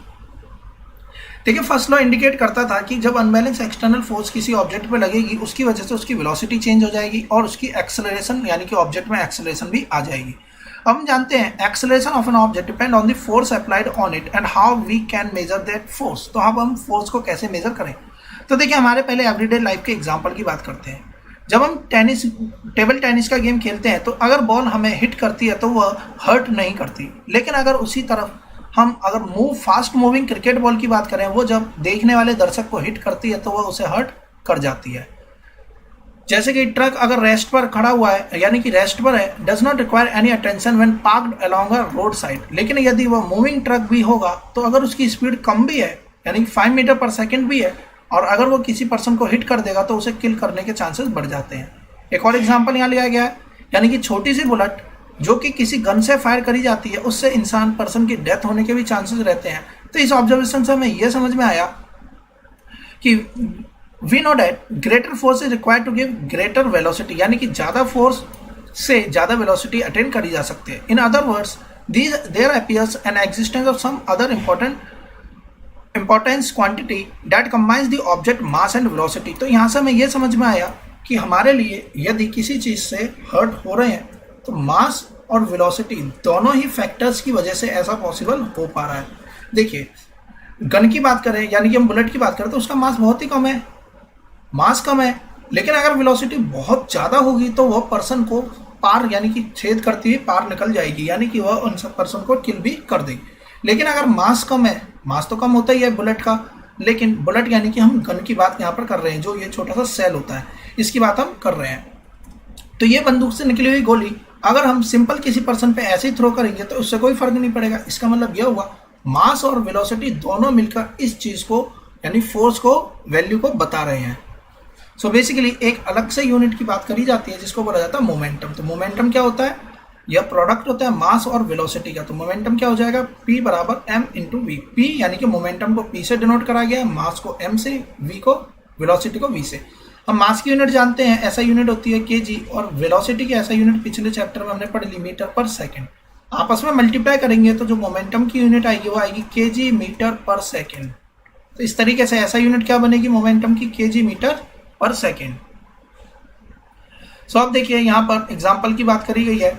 देखिए फर्स्ट लॉ इंडिकेट करता था कि जब अनबैलेंस एक्सटर्नल फोर्स किसी ऑब्जेक्ट पे लगेगी उसकी वजह से उसकी वेलोसिटी चेंज हो जाएगी और उसकी एक्सेलरेशन यानी कि ऑब्जेक्ट में एक्सेलरेशन भी आ जाएगी। अब हम जानते हैं acceleration of an object depend on the force applied on it and how we can measure that force. तो अब हम फोर्स को कैसे मेजर करें, तो देखिए हमारे पहले एवरीडे लाइफ के एग्जांपल की बात करते हैं। जब हम टेबल टेनिस का गेम खेलते हैं तो अगर बॉल हमें हिट करती है तो वह हर्ट नहीं करती, लेकिन अगर उसी तरफ हम अगर फास्ट मूविंग क्रिकेट बॉल की बात करें, वो जब देखने वाले दर्शक को हिट करती है तो वह उसे हर्ट कर जाती है। जैसे कि ट्रक अगर रेस्ट पर खड़ा हुआ है यानी कि रेस्ट पर है, does not require any attention when parked along a road side, लेकिन यदि वह मूविंग ट्रक भी होगा तो अगर उसकी स्पीड कम भी है यानी 5 मीटर पर सेकेंड भी है और अगर वो किसी पर्सन को हिट कर देगा तो उसे किल करने के चांसेस बढ़ जाते हैं। एक और एग्जाम्पल यहाँ लिया गया है, यानी कि छोटी सी बुलेट जो कि किसी गन से फायर करी जाती है उससे इंसान पर्सन की डेथ होने के भी चांसेस रहते हैं। तो इस ऑब्जर्वेशन से हमें यह समझ में आया कि we know that greater force is required to give greater velocity, यानी कि ज़्यादा फोर्स से ज़्यादा वेलोसिटी अटेन करी जा सकती है। In other words there appears an existence of some other importance quantity that combines the object mass and velocity. तो यहाँ से हमें यह समझ में आया कि हमारे लिए यदि किसी चीज़ से हर्ट हो रहे हैं तो मास और वेलोसिटी दोनों ही फैक्टर्स की वजह से ऐसा पॉसिबल हो पा रहा है। देखिए गन की बात करें यानी कि हम बुलेट की बात करें तो उसका मास बहुत ही कम है, मास कम है, लेकिन अगर वेलोसिटी बहुत ज़्यादा होगी तो वह पर्सन को पार यानी कि छेद करती हुई पार निकल जाएगी, यानी कि वह उन सब पर्सन को किल भी कर देगी। लेकिन अगर मास कम है, मास तो कम होता ही है बुलेट का, लेकिन बुलेट यानी कि हम गन की बात यहाँ पर कर रहे हैं, जो ये छोटा सा सेल होता है इसकी बात हम कर रहे हैं। तो ये बंदूक से निकली हुई गोली अगर हम सिंपल किसी पर्सन पे ऐसे ही थ्रो करेंगे तो उससे कोई फर्क नहीं पड़ेगा। इसका मतलब यह हुआ मास और वेलोसिटी दोनों मिलकर इस चीज़ को यानी फोर्स को वैल्यू को बता रहे हैं। सो बेसिकली एक अलग से यूनिट की बात करी जाती है जिसको बोला जाता है मोमेंटम। तो मोमेंटम क्या होता है, यह प्रोडक्ट होता है मास और वेलोसिटी का। तो मोमेंटम क्या हो जाएगा, P बराबर m इंटू वी। P यानी कि मोमेंटम को P से डिनोट करा गया, मास को m से, v को वेलोसिटी को v से। हम मास की यूनिट जानते हैं, ऐसा यूनिट होती है kg, और वेलोसिटी की ऐसा यूनिट पिछले चैप्टर में हमने पढ़ ली मीटर पर सेकेंड। आपस में मल्टीप्लाई करेंगे तो जो मोमेंटम की यूनिट आएगी वो आएगी kg मीटर पर सेकेंड। तो इस तरीके से ऐसा यूनिट क्या बनेगी मोमेंटम की, kg मीटर पर सेकेंड। सो अब देखिए यहाँ पर एग्जाम्पल की बात करी गई है।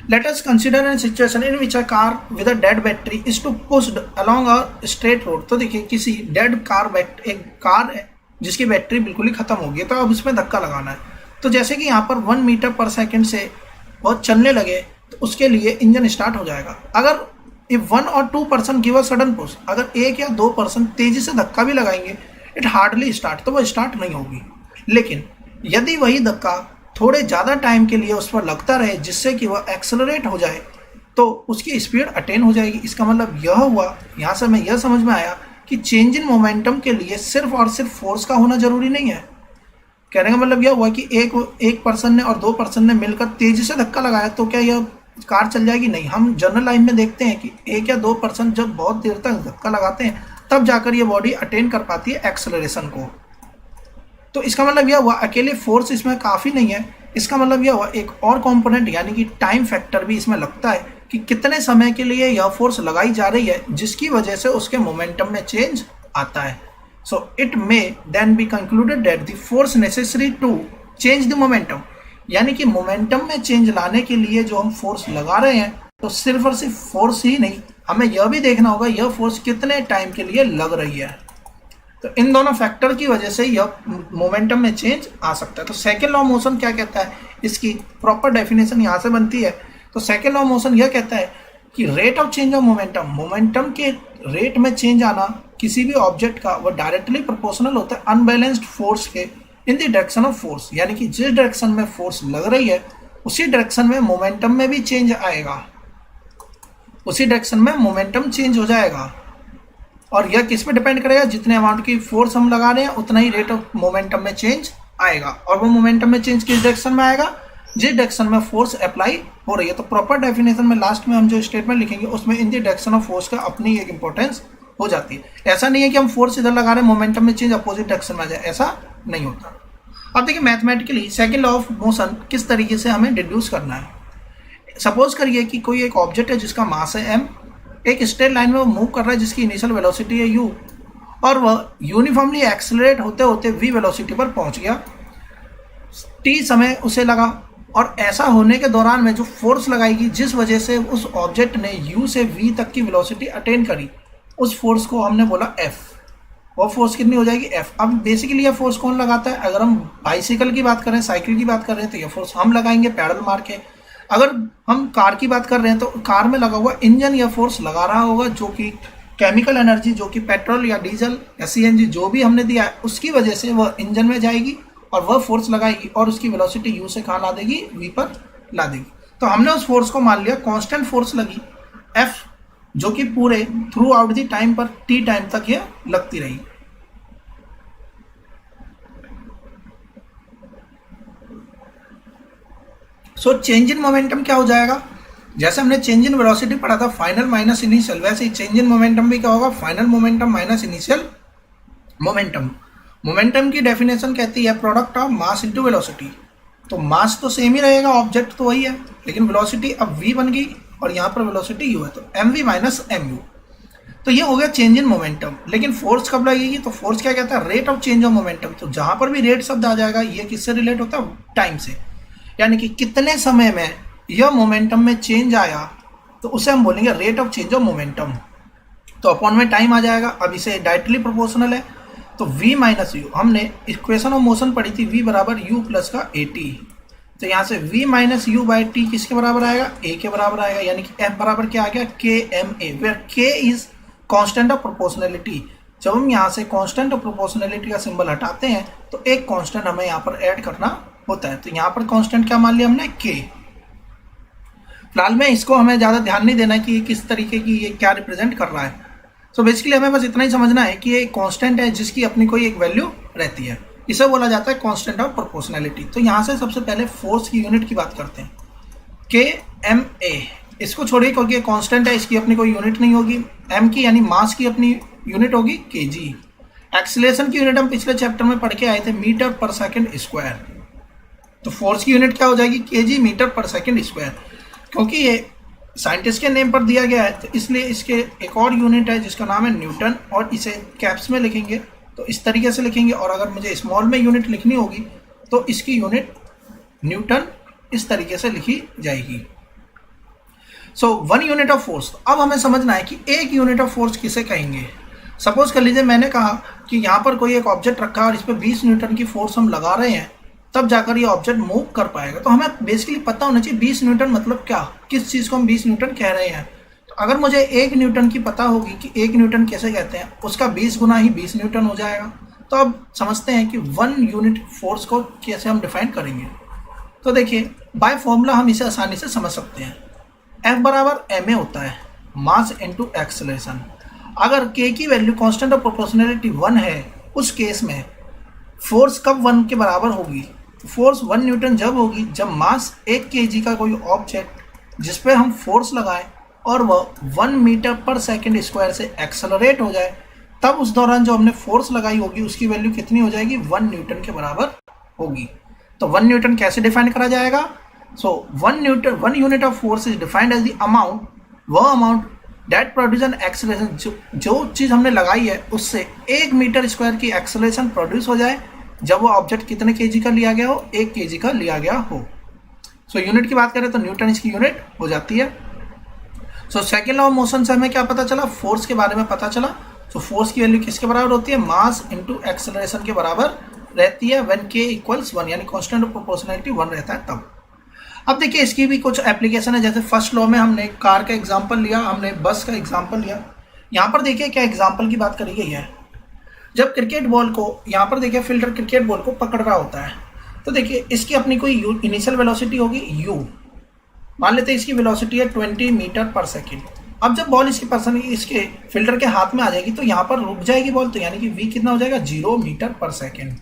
Let us consider an situation in which a car with a dead battery is to pushed along a straight road. तो देखिए किसी डेड कार, एक कार है जिसकी बैटरी बिल्कुल ही खत्म हो गई, तो अब उसमें धक्का लगाना है। तो जैसे कि यहाँ पर 1 मीटर पर सेकेंड से बहुत चलने लगे तो उसके लिए इंजन स्टार्ट हो जाएगा। अगर इफ 1 और 2 person give a sudden push, अगर 1 या 2 पर्सन तेजी से धक्का भी लगाएंगे, इट हार्डली स्टार्ट, तो वो स्टार्ट नहीं होगी। लेकिन यदि वही धक्का थोड़े ज़्यादा टाइम के लिए उस पर लगता रहे जिससे कि वह एक्सेलरेट हो जाए, तो उसकी स्पीड अटेन हो जाएगी। इसका मतलब यह हुआ, यहाँ से हमें यह समझ में आया कि चेंज इन मोमेंटम के लिए सिर्फ और सिर्फ फोर्स का होना जरूरी नहीं है। कहने का मतलब यह हुआ कि एक पर्सन ने और 2 पर्सन ने मिलकर तेजी से धक्का लगाया तो क्या यह कार चल जाएगी? नहीं। हम जनरल लाइन में देखते हैं कि 1 या 2 पर्सन जब बहुत देर तक धक्का लगाते हैं तब जाकर ये बॉडी अटेन कर पाती है एक्सेलरेशन को। तो इसका मतलब यह हुआ अकेले फोर्स इसमें काफ़ी नहीं है। इसका मतलब यह हुआ एक और कंपोनेंट यानी कि टाइम फैक्टर भी इसमें लगता है कि कितने समय के लिए यह फोर्स लगाई जा रही है जिसकी वजह से उसके मोमेंटम में चेंज आता है। So it may then be concluded that the force necessary to change the momentum, यानी कि मोमेंटम में चेंज लाने के लिए जो हम फोर्स लगा रहे हैं तो सिर्फ और सिर्फ फोर्स ही नहीं, हमें यह भी देखना होगा यह फोर्स कितने टाइम के लिए लग रही है। तो इन दोनों फैक्टर की वजह से यह मोमेंटम में चेंज आ सकता है। तो सेकंड लॉ ऑफ मोशन क्या कहता है, इसकी प्रॉपर डेफिनेशन यहाँ से बनती है। तो सेकंड लॉ ऑफ मोशन यह कहता है कि rate of change of momentum, momentum के रेट में चेंज आना किसी भी ऑब्जेक्ट का वह डायरेक्टली प्रोपोर्शनल होता है अनबैलेंस्ड फोर्स के in the direction of force, यानी कि जिस डायरेक्शन में फोर्स लग रही है उसी डायरेक्शन में मोमेंटम में भी चेंज आएगा, उसी डायरेक्शन में मोमेंटम चेंज हो जाएगा। और यह किस पे डिपेंड करेगा, जितने अमाउंट की फोर्स हम लगा रहे हैं उतना ही रेट ऑफ मोमेंटम में चेंज आएगा। और वो मोमेंटम में चेंज किस डायरेक्शन में आएगा, जिस डायरेक्शन में फोर्स अप्लाई हो रही है। तो प्रॉपर डेफिनेशन में लास्ट में हम जो स्टेटमेंट लिखेंगे उसमें in the direction of force का अपनी एक इंपॉर्टेंस हो जाती है। ऐसा नहीं है कि हम फोर्स इधर लगा रहे हैं मोमेंटम में चेंज अपोजिट डायरेक्शन में आ जाए, ऐसा नहीं होता। अब देखिए mathematically second law of motion किस तरीके से हमें डिड्यूस करना है। सपोज करिए कि कोई एक ऑब्जेक्ट है जिसका मास है m, एक स्ट्रेट लाइन में वो मूव कर रहा है जिसकी इनिशियल वेलोसिटी है u, और वह यूनिफॉर्मली एक्सेलरेट होते होते v वेलोसिटी पर पहुंच गया। t समय उसे लगा, और ऐसा होने के दौरान में जो फोर्स लगाएगी जिस वजह से उस ऑब्जेक्ट ने u से v तक की वेलोसिटी अटेन करी, उस फोर्स को हमने बोला f। वो फोर्स कितनी हो जाएगी f। अब बेसिकली यह फोर्स कौन लगाता है, अगर हम बाइसिकल की बात कर रहे हैं, साइकिल की बात कर रहे हैं तो यह फोर्स हम लगाएंगे पैडल मार के। अगर हम कार की बात कर रहे हैं तो कार में लगा हुआ इंजन यह फोर्स लगा रहा होगा, जो कि केमिकल एनर्जी जो कि पेट्रोल या डीजल या सीएनजी जो भी हमने दिया है उसकी वजह से वह इंजन में जाएगी और वह फोर्स लगाएगी और उसकी वेलोसिटी यू से कहाँ ला देगी, वी पर ला देगी। तो हमने उस फोर्स को मान लिया कांस्टेंट फोर्स लगी एफ, जो कि पूरे थ्रू आउट दी टाइम पर टी टाइम तक यह लगती रही। सो चेंज इन मोमेंटम क्या हो जाएगा, जैसे हमने चेंज इन वेलोसिटी पढ़ा था फाइनल माइनस इनिशियल, वैसे ही चेंज इन मोमेंटम भी क्या होगा, final momentum minus initial momentum. Momentum की डेफिनेशन कहती है product of mass into velocity. तो मास तो सेम ही रहेगा, ऑब्जेक्ट तो वही है, लेकिन वेलोसिटी अब v बन गई और यहाँ पर वेलोसिटी u है, तो mv माइनस mu। तो ये हो गया चेंज इन मोमेंटम। लेकिन फोर्स कब लगेगी, तो फोर्स क्या कहता है, rate of change of momentum. तो जहाँ पर भी रेट शब्द आ जाएगा ये किससे रिलेट होता है, टाइम से, यानी कि कितने समय में यह मोमेंटम में चेंज आया तो उसे हम बोलेंगे rate of change of momentum. तो अपॉन में टाइम आ जाएगा। अब इसे डायरेक्टली प्रोपोर्शनल है तो v माइनस यू, हमने इक्वेशन ऑफ मोशन पढ़ी थी v बराबर u प्लस का at। तो यहाँ से v minus you by T किसके बराबर आएगा, a के बराबर आएगा, यानी कि f बराबर क्या आ गया, k m a, where k is constant of proportionality. जब हम यहाँ से कांस्टेंट ऑफ प्रोपोर्शनलिटी का सिंबल हटाते हैं तो एक कांस्टेंट हमें यहाँ पर ऐड करना होता है। तो यहाँ पर कांस्टेंट क्या मान लिया हमने, k। फिलहाल में इसको हमें ज़्यादा ध्यान नहीं देना है कि ये किस तरीके की ये क्या रिप्रेजेंट कर रहा है। सो बेसिकली हमें बस इतना ही समझना है कि ये कांस्टेंट है जिसकी अपनी कोई एक वैल्यू रहती है, इसे बोला जाता है कांस्टेंट ऑफ प्रोपोर्शनलिटी। तो यहाँ से सबसे पहले फोर्स की यूनिट की बात करते हैं, KMA। इसको छोड़िए क्योंकि कांस्टेंट है, इसकी अपनी कोई यूनिट नहीं होगी। m की यानी मास की अपनी यूनिट होगी kg। एक्सीलरेशन की यूनिट हम पिछले चैप्टर में पढ़ के आए थे, मीटर पर सेकेंड स्क्वायर। तो फोर्स की यूनिट क्या हो जाएगी, kg मीटर पर सेकेंड स्क्वायर। क्योंकि ये साइंटिस्ट के नेम पर दिया गया है तो इसलिए इसके एक और यूनिट है जिसका नाम है न्यूटन, और इसे कैप्स में लिखेंगे तो इस तरीके से लिखेंगे। और अगर मुझे स्मॉल में यूनिट लिखनी होगी तो इसकी यूनिट न्यूटन इस तरीके से लिखी जाएगी। सो 1 यूनिट ऑफ फोर्स। अब हमें समझना है कि 1 यूनिट ऑफ फोर्स किसे कहेंगे। सपोज कर लीजिए मैंने कहा कि यहाँ पर कोई एक ऑब्जेक्ट रखा है और इस पर 20 न्यूटन की फोर्स हम लगा रहे हैं, तब जाकर ये ऑब्जेक्ट मूव कर पाएगा। तो हमें बेसिकली पता होना चाहिए 20 न्यूटन मतलब क्या, किस चीज़ को हम 20 न्यूटन कह रहे हैं। तो अगर मुझे 1 न्यूटन की पता होगी कि 1 न्यूटन कैसे कहते हैं, उसका 20 गुना ही 20 न्यूटन हो जाएगा। तो अब समझते हैं कि 1 यूनिट फोर्स को कैसे हम डिफाइन करेंगे। तो देखिए बाय फॉर्मूला हम इसे आसानी से समझ सकते हैं। F बराबर ma होता है मास इनटू एक्सेलरेशन। अगर k की वैल्यू कांस्टेंट ऑफ प्रोपोर्शनैलिटी 1 है, उस केस में फोर्स कब 1 के बराबर होगी? फोर्स 1 न्यूटन जब होगी जब मास 1 kg का कोई ऑब्जेक्ट जिस पे हम फोर्स लगाएं और वह 1 मीटर पर सेकेंड स्क्वायर से एक्सेलरेट हो जाए, तब उस दौरान जो हमने फोर्स लगाई होगी उसकी वैल्यू कितनी हो जाएगी? 1 न्यूटन के बराबर होगी। तो 1 न्यूटन कैसे डिफाइन करा जाएगा? So 1 unit of force is defined as the amount, वह amount that produce an acceleration, जो चीज़ हमने लगाई है उससे 1 मीटर स्क्वायर की एक्सेलरेशन प्रोड्यूस हो जाए जब वो ऑब्जेक्ट कितने केजी का लिया गया हो? 1 केजी का लिया गया हो। सो यूनिट की बात करें तो न्यूटन इसकी यूनिट हो जाती है। So second law of motion से हमें क्या पता चला? फोर्स के बारे में पता चला। सो फोर्स की वैल्यू किसके बराबर होती है? मास इंटू एक्सेलरेशन के बराबर रहती है व्हेन k इक्वल्स 1, यानी कांस्टेंट ऑफ प्रोपोर्शनैलिटी 1 रहता है तब। अब देखिए इसकी भी कुछ एप्लीकेशन है। जैसे फर्स्ट लॉ में हमने कार का एग्जांपल लिया, हमने बस का एग्जांपल लिया। यहाँ पर देखिए क्या एग्जांपल की बात करी गई है। जब क्रिकेट बॉल को, यहाँ पर देखिए फील्डर क्रिकेट बॉल को पकड़ रहा होता है, तो देखिए इसकी अपनी कोई इनिशियल वेलोसिटी होगी u, मान लेते हैं इसकी वेलोसिटी है 20 मीटर पर सेकेंड। अब जब बॉल इसके फील्डर के हाथ में आ जाएगी तो यहाँ पर रुक जाएगी बॉल, तो यानी कि v कितना हो जाएगा? 0 मीटर पर सेकेंड।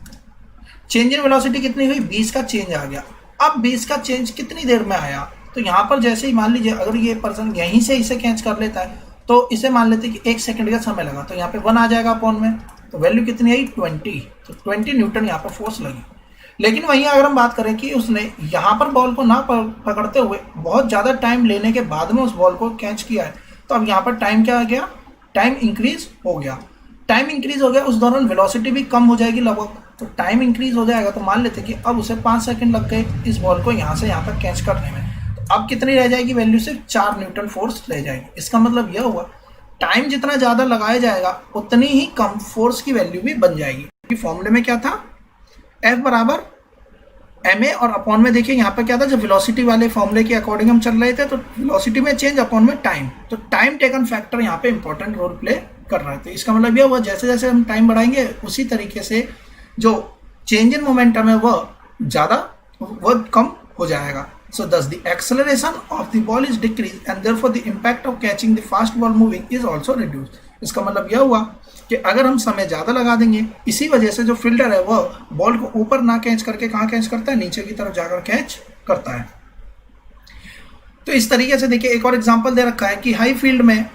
चेंज इन वेलोसिटी कितनी हुई? 20 का चेंज आ गया। अब 20 का चेंज कितनी देर में आया? तो यहाँ पर जैसे ही मान लीजिए अगर ये पर्सन यहीं से इसे कैच कर लेता है तो इसे मान लेते हैं कि 1 सेकंड का समय लगा, तो यहाँ पे 1 आ जाएगा अपॉन में, तो वैल्यू कितनी आई? 20। तो 20 न्यूटन यहाँ पर फोर्स लगी। लेकिन वहीं अगर हम बात करें कि उसने यहाँ पर बॉल को ना पकड़ते हुए बहुत ज़्यादा टाइम लेने के बाद में उस बॉल को कैच किया है, तो अब यहाँ पर टाइम क्या आ गया? टाइम इंक्रीज हो गया। टाइम इंक्रीज हो गया, उस दौरान वेलोसिटी भी कम हो जाएगी लगभग, तो टाइम इंक्रीज हो जाएगा। तो मान लेते हैं कि अब उसे 5 सेकंड लग गए इस बॉल को यहाँ से यहाँ तक कैच करने में, तो अब कितनी रह जाएगी वैल्यू? सिर्फ 4 न्यूटन फोर्स रह जाएगी। इसका मतलब यह हुआ टाइम जितना ज़्यादा लगाया जाएगा उतनी ही कम फोर्स की वैल्यू भी बन जाएगी। फॉर्मूले में क्या था? F बराबर ma, और अपॉन में देखिए यहाँ पर क्या था? जब वेलोसिटी वाले फॉर्मूले के अकॉर्डिंग हम चल रहे थे तो वेलोसिटी में चेंज अपॉन में टाइम, तो टाइम टेकन फैक्टर यहाँ पे इंपॉर्टेंट रोल प्ले कर रहा है। तो इसका मतलब यह हुआ जैसे जैसे हम टाइम बढ़ाएंगे उसी तरीके से जो चेंज इन मोमेंटम है वह कम हो जाएगा। सो thus the acceleration of the ball is decreased and therefore the impact of catching the fast ball moving is also reduced। इसका मतलब यह हुआ कि अगर हम समय ज़्यादा लगा देंगे, इसी वजह से जो फील्डर है वह बॉल को ऊपर ना कैच करके कहाँ कैच करता है? नीचे की तरफ जाकर कैच करता है। तो इस तरीके से देखिए एक और एग्जांपल दे रखा है कि हाई फील्ड में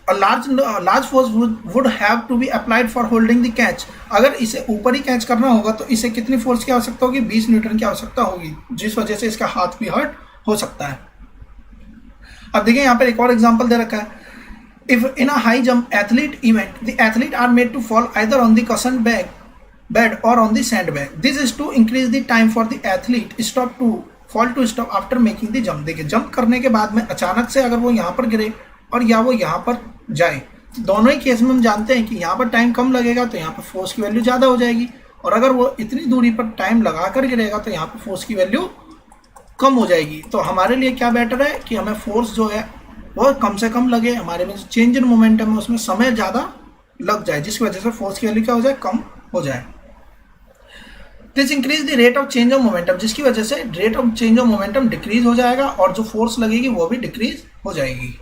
A large force would have to be applied for holding the catch। अगर इसे ऊपर ही कैच करना होगा तो इसे कितनी फोर्स की आवश्यकता होगी? 20 न्यूटन की आवश्यकता होगी, जिस वजह से इसका हाथ भी हर्ट हो सकता है। अब देखिए यहाँ पर एक और एग्जांपल दे रखा है। If in a high jump athlete event, the athlete are made to fall either on the cushioned bed or on the sandbag। This is to increase the time for the athlete fall to stop after making the jump। देखिए jump करने के बाद में अचानक से अगर वो यहाँ पर गिरे और या वो यहाँ पर जाए, तो दोनों ही केस में हम जानते हैं कि यहाँ पर टाइम कम लगेगा तो यहाँ पर फोर्स की वैल्यू ज़्यादा हो जाएगी, और अगर वो इतनी दूरी पर टाइम लगा कर गिरेगा तो यहाँ पर फोर्स की वैल्यू कम हो जाएगी। तो हमारे लिए क्या बेटर है कि हमें फोर्स जो है वो कम से कम लगे, हमारे में चेंज इन मोमेंटम है उसमें समय ज़्यादा लग जाए, जिसकी वजह से फोर्स की वैल्यू क्या हो जाए? कम हो जाए। This increase the rate of change of momentum, जिसकी वजह से rate of change of momentum decrease हो जाएगा और जो फोर्स लगेगी वो भी डिक्रीज हो जाएगी।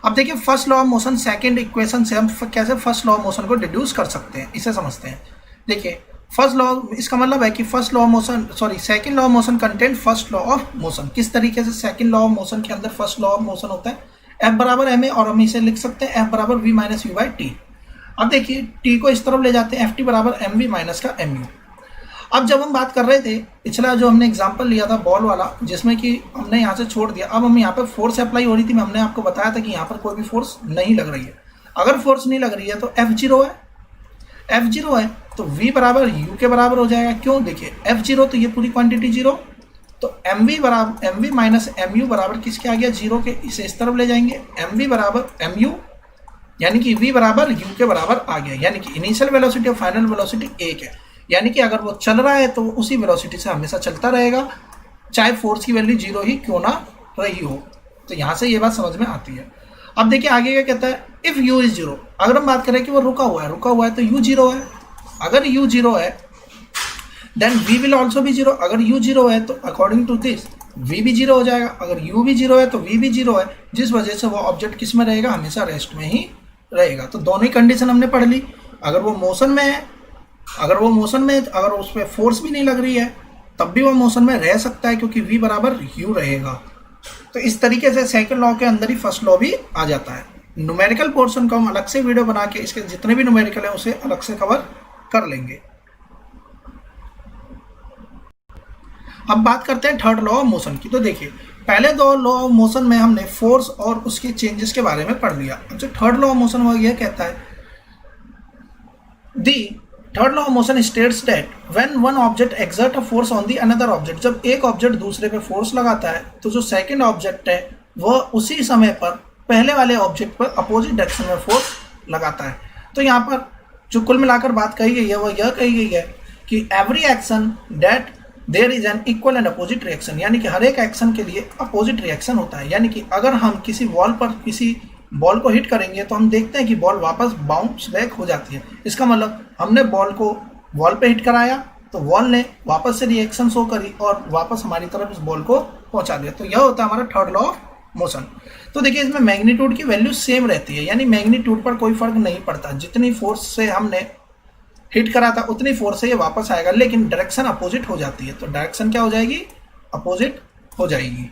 अब देखिए first law of motion second equation से हम कैसे फर्स्ट लॉ ऑफ मोशन को डिड्यूस कर सकते हैं, इसे समझते हैं। देखिए फर्स्ट लॉ, इसका मतलब है कि first law of motion second law of motion contain first law of motion. किस तरीके से सेकंड लॉ ऑफ मोशन के अंदर फर्स्ट लॉ ऑफ मोशन होता है? F बराबर ma, और हम इसे लिख सकते हैं F बराबर v minus u by T. अब देखिए t को इस तरफ ले जाते हैं, ft बराबर mv माइनस का mu। अब जब हम बात कर रहे थे पिछला जो हमने एग्जांपल लिया था बॉल वाला, जिसमें कि हमने यहाँ से छोड़ दिया, अब हम यहाँ पर फोर्स अप्लाई हो रही थी, हमने आपको बताया था कि यहाँ पर कोई भी फोर्स नहीं लग रही है। अगर फोर्स नहीं लग रही है तो F0 है, F0 है तो v बराबर u के बराबर हो जाएगा। क्यों? देखिए f0 तो ये पूरी क्वांटिटी जीरो, तो mv बराबर mv माइनस mu बराबर किसके आ गया? जीरो के। इसे इस तरफ ले जाएंगे, mv बराबर mu, यानी कि v बराबर u के बराबर आ गया, यानी कि इनिशियल वेलोसिटी और फाइनल वेलोसिटी एक है। यानी कि अगर वो चल रहा है तो उसी वेलोसिटी से हमेशा चलता रहेगा, चाहे फोर्स की वैल्यू जीरो ही क्यों ना रही हो। तो यहाँ से ये बात समझ में आती है। अब देखिए आगे क्या कहता है, इफ u इज जीरो। अगर हम बात करें कि वो रुका हुआ है तो u जीरो है। अगर u जीरो है देन v विल ऑल्सो भी जीरो। अगर u जीरो है तो अकॉर्डिंग टू दिस v भी जीरो हो जाएगा। अगर u भी जीरो है तो v भी जीरो है, जिस वजह से वो ऑब्जेक्ट किस में रहेगा? हमेशा रेस्ट में ही रहेगा। तो दोनों ही कंडीशन हमने पढ़ ली। अगर वो मोशन में है, अगर उस पर फोर्स भी नहीं लग रही है तब भी वो मोशन में रह सकता है, क्योंकि v बराबर u रहेगा। तो इस तरीके से सेकंड लॉ के अंदर ही फर्स्ट लॉ भी आ जाता है। न्यूमेरिकल पोर्शन को हम अलग से वीडियो बना के इसके जितने भी न्यूमेरिकल है उसे अलग से कवर कर लेंगे। अब बात करते हैं थर्ड लॉ ऑफ मोशन की। तो देखिए पहले दो लॉ ऑफ मोशन में हमने फोर्स और उसके चेंजेस के बारे में पढ़ लिया। अब जो थर्ड लॉ ऑफ मोशन वो यह कहता है, दी third law of motion states that when one object exert a force on the another object, जब एक ऑब्जेक्ट दूसरे पे फोर्स लगाता है तो जो सेकंड ऑब्जेक्ट है वह उसी समय पर पहले वाले ऑब्जेक्ट पर अपोजिट डायरेक्शन में फोर्स लगाता है। तो यहाँ पर जो कुल मिलाकर बात कही गई है वह यह कही गई है कि every action that there is an equal and opposite reaction, यानी कि हर एक एक्शन के लिए अपोजिट रिएक्शन होता है। यानी कि अगर हम किसी वॉल पर किसी बॉल को हिट करेंगे तो हम देखते हैं कि बॉल वापस बाउंस बैक हो जाती है। इसका मतलब हमने बॉल को वॉल पे हिट कराया तो वॉल ने वापस से रिएक्शन शो करी और वापस हमारी तरफ इस बॉल को पहुंचा दिया। तो यह होता है हमारा थर्ड लॉ ऑफ मोशन। तो देखिए इसमें मैग्नीट्यूड की वैल्यू सेम रहती है, यानी मैग्नीट्यूड पर कोई फर्क नहीं पड़ता। जितनी फोर्स से हमने हिट करा था उतनी फोर्स से ये वापस आएगा, लेकिन डायरेक्शन अपोजिट हो जाती है। तो डायरेक्शन क्या हो जाएगी? अपोजिट हो जाएगी।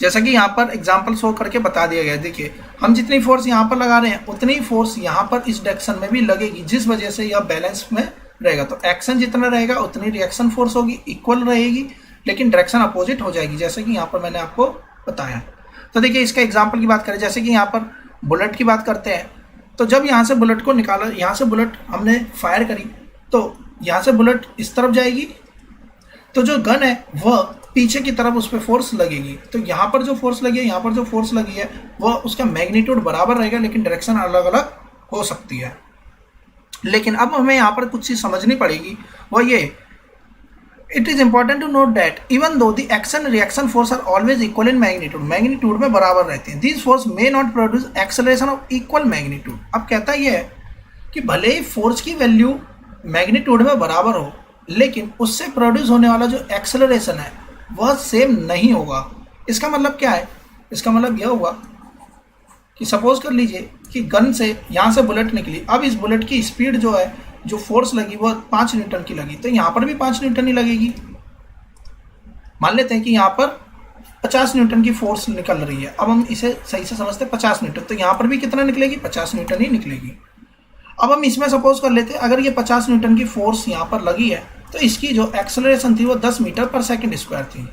जैसा कि यहाँ पर एग्जाम्पल शो करके बता दिया गया। देखिए हम जितनी फोर्स यहाँ पर लगा रहे हैं उतनी फोर्स यहाँ पर इस डायरेक्शन में भी लगेगी, जिस वजह से यह बैलेंस में रहेगा। तो एक्शन जितना रहेगा उतनी रिएक्शन फोर्स होगी, इक्वल रहेगी, लेकिन डायरेक्शन अपोजिट हो जाएगी, जैसे कि यहाँ पर मैंने आपको बताया। तो देखिए इसका एग्जाम्पल की बात करें, जैसे कि यहाँ पर बुलेट की बात करते हैं। तो जब यहाँ से बुलेट को निकाला, यहाँ से बुलेट हमने फायर करी तो यहाँ से बुलेट इस तरफ जाएगी, तो जो गन है वह पीछे की तरफ उस पर फोर्स लगेगी। तो यहाँ पर जो फोर्स लगी है, यहाँ पर जो फोर्स लगी है वह उसका मैग्नीट्यूड बराबर रहेगा, लेकिन डायरेक्शन अलग अलग हो सकती है। लेकिन अब हमें यहाँ पर कुछ चीज़ समझनी पड़ेगी, वह ये, it is important to note that even though the action reaction force are always equal in magnitude, magnitude में बराबर रहते हैं, this force may not produce acceleration of equal magnitude. अब कहता यह है कि भले ही फोर्स की वैल्यू मैग्नीट्यूड में बराबर हो, लेकिन उससे प्रोड्यूस होने वाला जो एक्सेलरेशन है वह सेम नहीं होगा। इसका मतलब क्या है? इसका मतलब यह होगा कि सपोज कर लीजिए कि गन से यहाँ से बुलेट निकली। अब इस बुलेट की स्पीड जो है, जो फोर्स लगी वह 5 न्यूटन की लगी, तो यहाँ पर भी 5 न्यूटन ही लगेगी। मान लेते हैं कि यहाँ पर 50 न्यूटन की फोर्स निकल रही है। अब हम इसे सही से समझते हैं, 50 न्यूटन, तो यहाँ पर भी कितना निकलेगी? 50 न्यूटन ही निकलेगी। अब हम इसमें सपोज कर लेते हैं अगर ये 50 न्यूटन की फोर्स यहाँ पर लगी है तो इसकी जो एक्सेलरेशन थी वो 10 मीटर पर सेकंड स्क्वायर थी।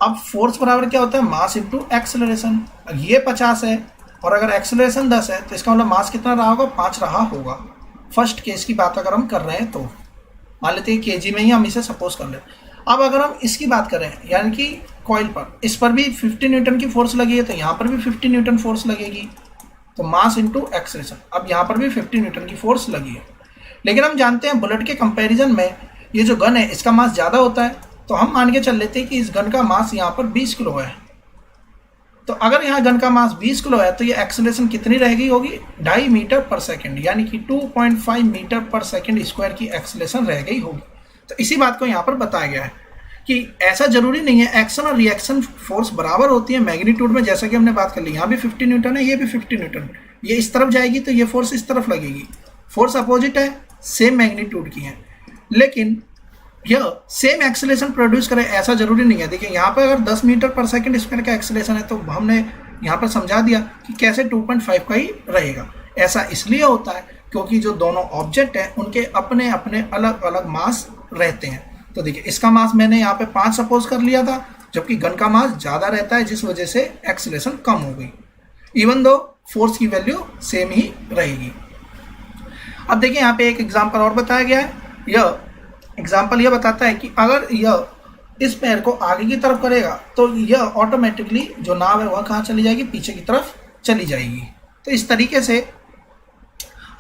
अब फोर्स बराबर क्या होता है? Mass into acceleration. ये 50 है और अगर एक्सेलरेशन 10 है तो इसका मतलब मास कितना रहा होगा? 5 रहा होगा। फर्स्ट केस की बात अगर हम कर रहे हैं तो मान लेते हैं केजी में ही हम इसे सपोज कर लें। अब अगर हम इसकी बात करें, यानी कि कॉइल पर, इस पर भी 50 न्यूटन की फोर्स लगी है तो यहाँ पर भी 50 न्यूटन फोर्स लगेगी। तो मास इंटू एक्सेलरेशन, अब यहाँ पर भी 50 न्यूटन की फोर्स लगी है। लेकिन हम जानते हैं बुलेट के कंपैरिजन में ये जो गन है इसका मास ज़्यादा होता है, तो हम मान के चल लेते हैं कि इस गन का मास यहाँ पर 20 किलो है। तो अगर यहाँ गन का मास 20 किलो है तो ये एक्सेलरेशन कितनी रहेगी होगी? 2.5 मीटर पर सेकंड, यानी कि 2.5 मीटर पर सेकंड स्क्वायर की एक्सेलरेशन रह गई होगी। तो इसी बात को यहाँ पर बताया गया है कि ऐसा जरूरी नहीं है, एक्शन और रिएक्शन फोर्स बराबर होती है मैग्नीट्यूड में। जैसा कि हमने बात कर ली, यहाँ भी 50 न्यूटन है, ये भी 50 न्यूटन, ये इस तरफ जाएगी तो ये फोर्स इस तरफ लगेगी। फोर्स अपोजिट है, सेम मैग्नीट्यूड की है, लेकिन यह सेम एक्सेलरेशन प्रोड्यूस करे ऐसा जरूरी नहीं है। देखिए यहाँ पर अगर 10 मीटर पर सेकंड स्क्वायर का एक्सेलरेशन है तो हमने यहाँ पर समझा दिया कि कैसे 2.5 का ही रहेगा। ऐसा इसलिए होता है क्योंकि जो दोनों ऑब्जेक्ट हैं उनके अपने अपने अलग अलग मास रहते हैं। तो देखिए इसका मास मैंने यहाँ पे 5 सपोज कर लिया था, जबकि गन का मास ज़्यादा रहता है, जिस वजह से एक्सेलरेशन कम हो गई, इवन दो फोर्स की वैल्यू सेम ही रहेगी। अब देखिए यहाँ पे एक एग्जाम्पल और बताया गया है। यह एग्जाम्पल यह बताता है कि अगर यह इस पैर को आगे की तरफ करेगा तो यह ऑटोमेटिकली जो नाव है वह कहाँ चली जाएगी, पीछे की तरफ चली जाएगी। तो इस तरीके से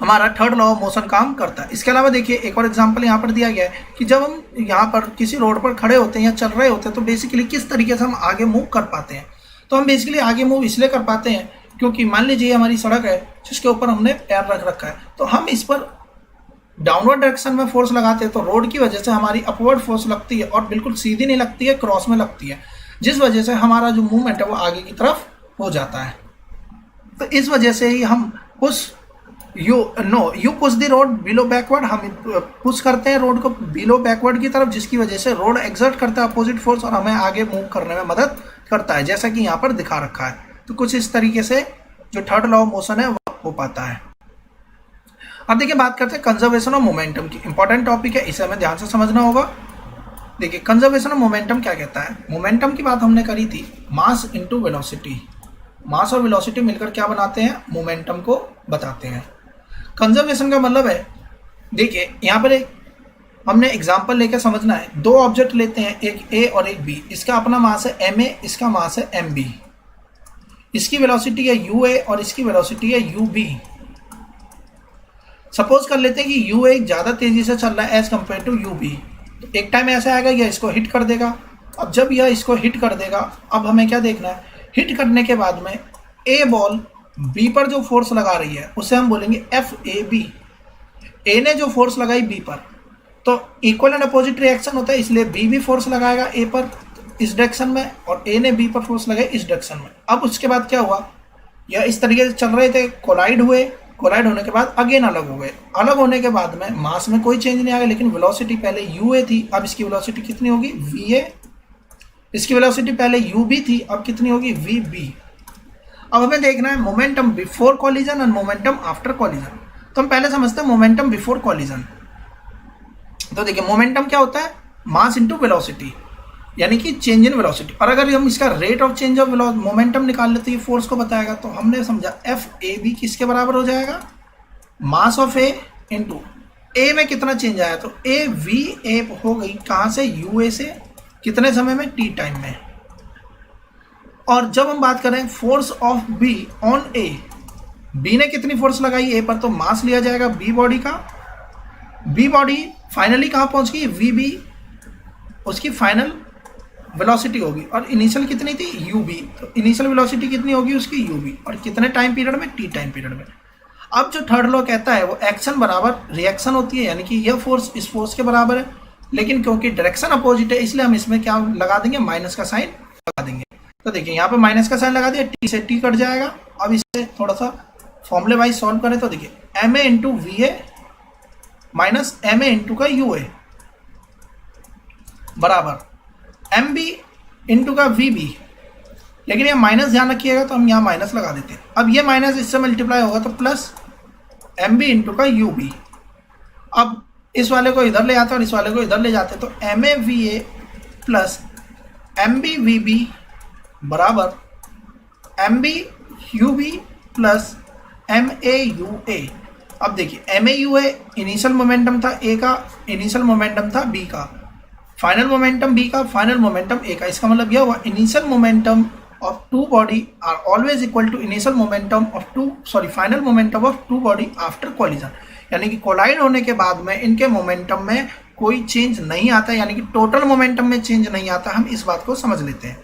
हमारा थर्ड लॉ ऑफ मोशन काम करता है। इसके अलावा देखिए एक और एग्जांपल यहाँ पर दिया गया है कि जब हम यहाँ पर किसी रोड पर खड़े होते हैं या चल रहे होते हैं तो बेसिकली किस तरीके से हम आगे मूव कर पाते हैं। तो हम बेसिकली आगे मूव इसलिए कर पाते हैं क्योंकि मान लीजिए हमारी सड़क है जिसके ऊपर हमने पैर रख रखा है, तो हम इस पर डाउनवर्ड डायरेक्शन में फोर्स लगाते हैं तो रोड की वजह से हमारी अपवर्ड फोर्स लगती है और बिल्कुल सीधी नहीं लगती है, क्रॉस में लगती है, जिस वजह से हमारा जो मूवमेंट है वो आगे की तरफ हो जाता है। तो इस वजह से ही हम you push the road below backward, हम पुश करते हैं रोड को बिलो बैकवर्ड की तरफ, जिसकी वजह से रोड एक्सर्ट करता है अपोजिट फोर्स और हमें आगे मूव करने में मदद करता है, जैसा कि यहाँ पर दिखा रखा है। तो कुछ इस तरीके से जो थर्ड लॉ ऑफ मोशन है वो हो पाता है। अब देखिए बात करते हैं कंजर्वेशन ऑफ मोमेंटम की। इंपॉर्टेंट टॉपिक है, इसे हमें ध्यान से समझना होगा। देखिए कंजर्वेशन ऑफ मोमेंटम क्या कहता है। मोमेंटम की बात हमने करी थी, मास इनटू वेलोसिटी। मास और वेलोसिटी मिलकर क्या बनाते हैं, मोमेंटम को बताते हैं। कंजर्वेशन का मतलब है, देखिए यहाँ पर एक हमने एग्जांपल लेकर समझना है। दो ऑब्जेक्ट लेते हैं, एक ए और एक बी। इसका अपना मास है एम ए, इसका मास है एम बी। इसकी वेलोसिटी है यू ए और इसकी वेलोसिटी है यू बी। सपोज कर लेते हैं कि यू ए ज़्यादा तेजी से चल रहा है as compare to U B. तो एक टाइम ऐसा आएगा यह इसको हिट कर देगा। अब जब यह इसको हिट कर देगा, अब हमें क्या देखना है, हिट करने के बाद में ए बॉल बी पर जो फोर्स लगा रही है उसे हम बोलेंगे एफ ए बी। ए ने जो फोर्स लगाई बी पर, तो इक्वल एंड अपोजिट रिएक्शन होता है, इसलिए बी भी फोर्स लगाएगा ए पर इस डायरेक्शन में और ए ने बी पर फोर्स लगाई इस डायरेक्शन में। अब उसके बाद क्या हुआ, यह इस तरीके से चल रहे थे, कोलाइड हुए, कोलाइड होने के बाद अगेन अलग हो गए। अलग होने के बाद में मास में कोई चेंज नहीं आया, लेकिन वेलोसिटी पहले यू ए थी, अब इसकी वेलोसिटी कितनी होगी, वी ए। इसकी वेलोसिटी पहले यू बी थी, अब कितनी होगी, वी बी। अब हमें देखना है मोमेंटम बिफोर कॉलिजन और मोमेंटम आफ्टर कॉलिजन। तो हम पहले समझते हैं मोमेंटम बिफोर कॉलिजन। तो देखिए मोमेंटम क्या होता है, मास इनटू वेलोसिटी, यानी कि चेंज इन वेलोसिटी। और अगर हम इसका rate of change of momentum निकाल लेते हैं, ये फोर्स को बताएगा। तो हमने समझा एफ ए बी किसके बराबर हो जाएगा, मास ऑफ ए इनटू ए में कितना चेंज आया, तो ए वी ए हो गई कहाँ से, यू ए से, कितने समय में, टी टाइम में। और जब हम बात करें force of B on A, बी ने कितनी फोर्स लगाई ए पर, तो मास लिया जाएगा बी बॉडी का। बी बॉडी फाइनली कहाँ पहुंच गई, वी बी, उसकी फाइनल वेलोसिटी होगी। और इनिशियल कितनी थी, यू बी, तो इनिशियल वेलोसिटी कितनी होगी उसकी, यू बी, और कितने टाइम पीरियड में, टी टाइम पीरियड में। अब जो थर्ड लॉ कहता है वो एक्शन बराबर रिएक्शन होती है, यानी कि यह फोर्स इस फोर्स के बराबर है, लेकिन क्योंकि डायरेक्शन अपोजिट है इसलिए हम इसमें क्या लगा देंगे, माइनस का साइन लगा देंगे। तो देखिए यहाँ पे माइनस का साइन लगा दिया, टी से टी कट जाएगा। अब इसे थोड़ा सा फॉर्मूले वाइज सॉल्व करें तो देखिए M A into V A minus M A into का यू ए बराबर एम बी इंटू का वी बी। लेकिन ये माइनस ध्यान रखिएगा तो हम यहाँ माइनस लगा देते हैं। अब ये माइनस इससे मल्टीप्लाई होगा तो प्लस एम बी इंटू का यू बी। अब इस वाले को इधर ले जाते और इस वाले को इधर ले जाते, तो M A V A plus M B V B बराबर M B U B plus M A U A. अब देखिए M A U A initial momentum था ए का, इनिशियल मोमेंटम था बी का, फाइनल मोमेंटम बी का, final momentum A का। इसका मतलब यह हुआ initial momentum of two body are always equal to initial momentum of final momentum of two body after collision. यानी कि कोलाइड होने के बाद में इनके मोमेंटम में कोई चेंज नहीं आता, यानी कि टोटल मोमेंटम में चेंज नहीं आता। हम इस बात को समझ लेते हैं।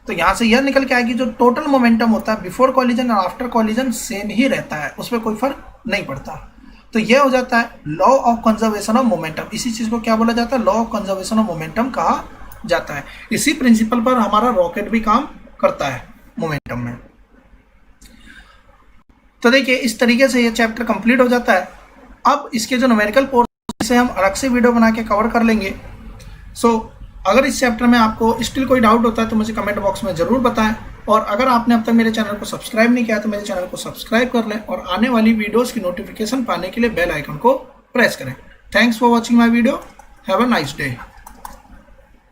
तो यहाँ से यह निकल के आएगी जो टोटल मोमेंटम होता है बिफोर कॉलिजन और आफ्टर कॉलिजन सेम ही रहता है, उसमें कोई फर्क नहीं पड़ता। तो यह हो जाता है law of conservation of momentum. इसी चीज को क्या बोला जाता है, law of conservation of momentum कहा जाता है। इसी प्रिंसिपल पर हमारा रॉकेट भी काम करता है मोमेंटम में। तो देखिए इस तरीके से ये चैप्टर कंप्लीट हो जाता है। अब इसके जो न्यूमेरिकल पोर्शन से हम अलग से वीडियो बना के कवर कर लेंगे। अगर इस चैप्टर में आपको स्टिल कोई डाउट होता है तो मुझे कमेंट बॉक्स में ज़रूर बताएं। और अगर आपने अब तक मेरे चैनल को सब्सक्राइब नहीं किया तो मेरे चैनल को सब्सक्राइब कर लें और आने वाली वीडियोस की नोटिफिकेशन पाने के लिए बेल आइकन को प्रेस करें। Thanks for watching my video. Have a nice day.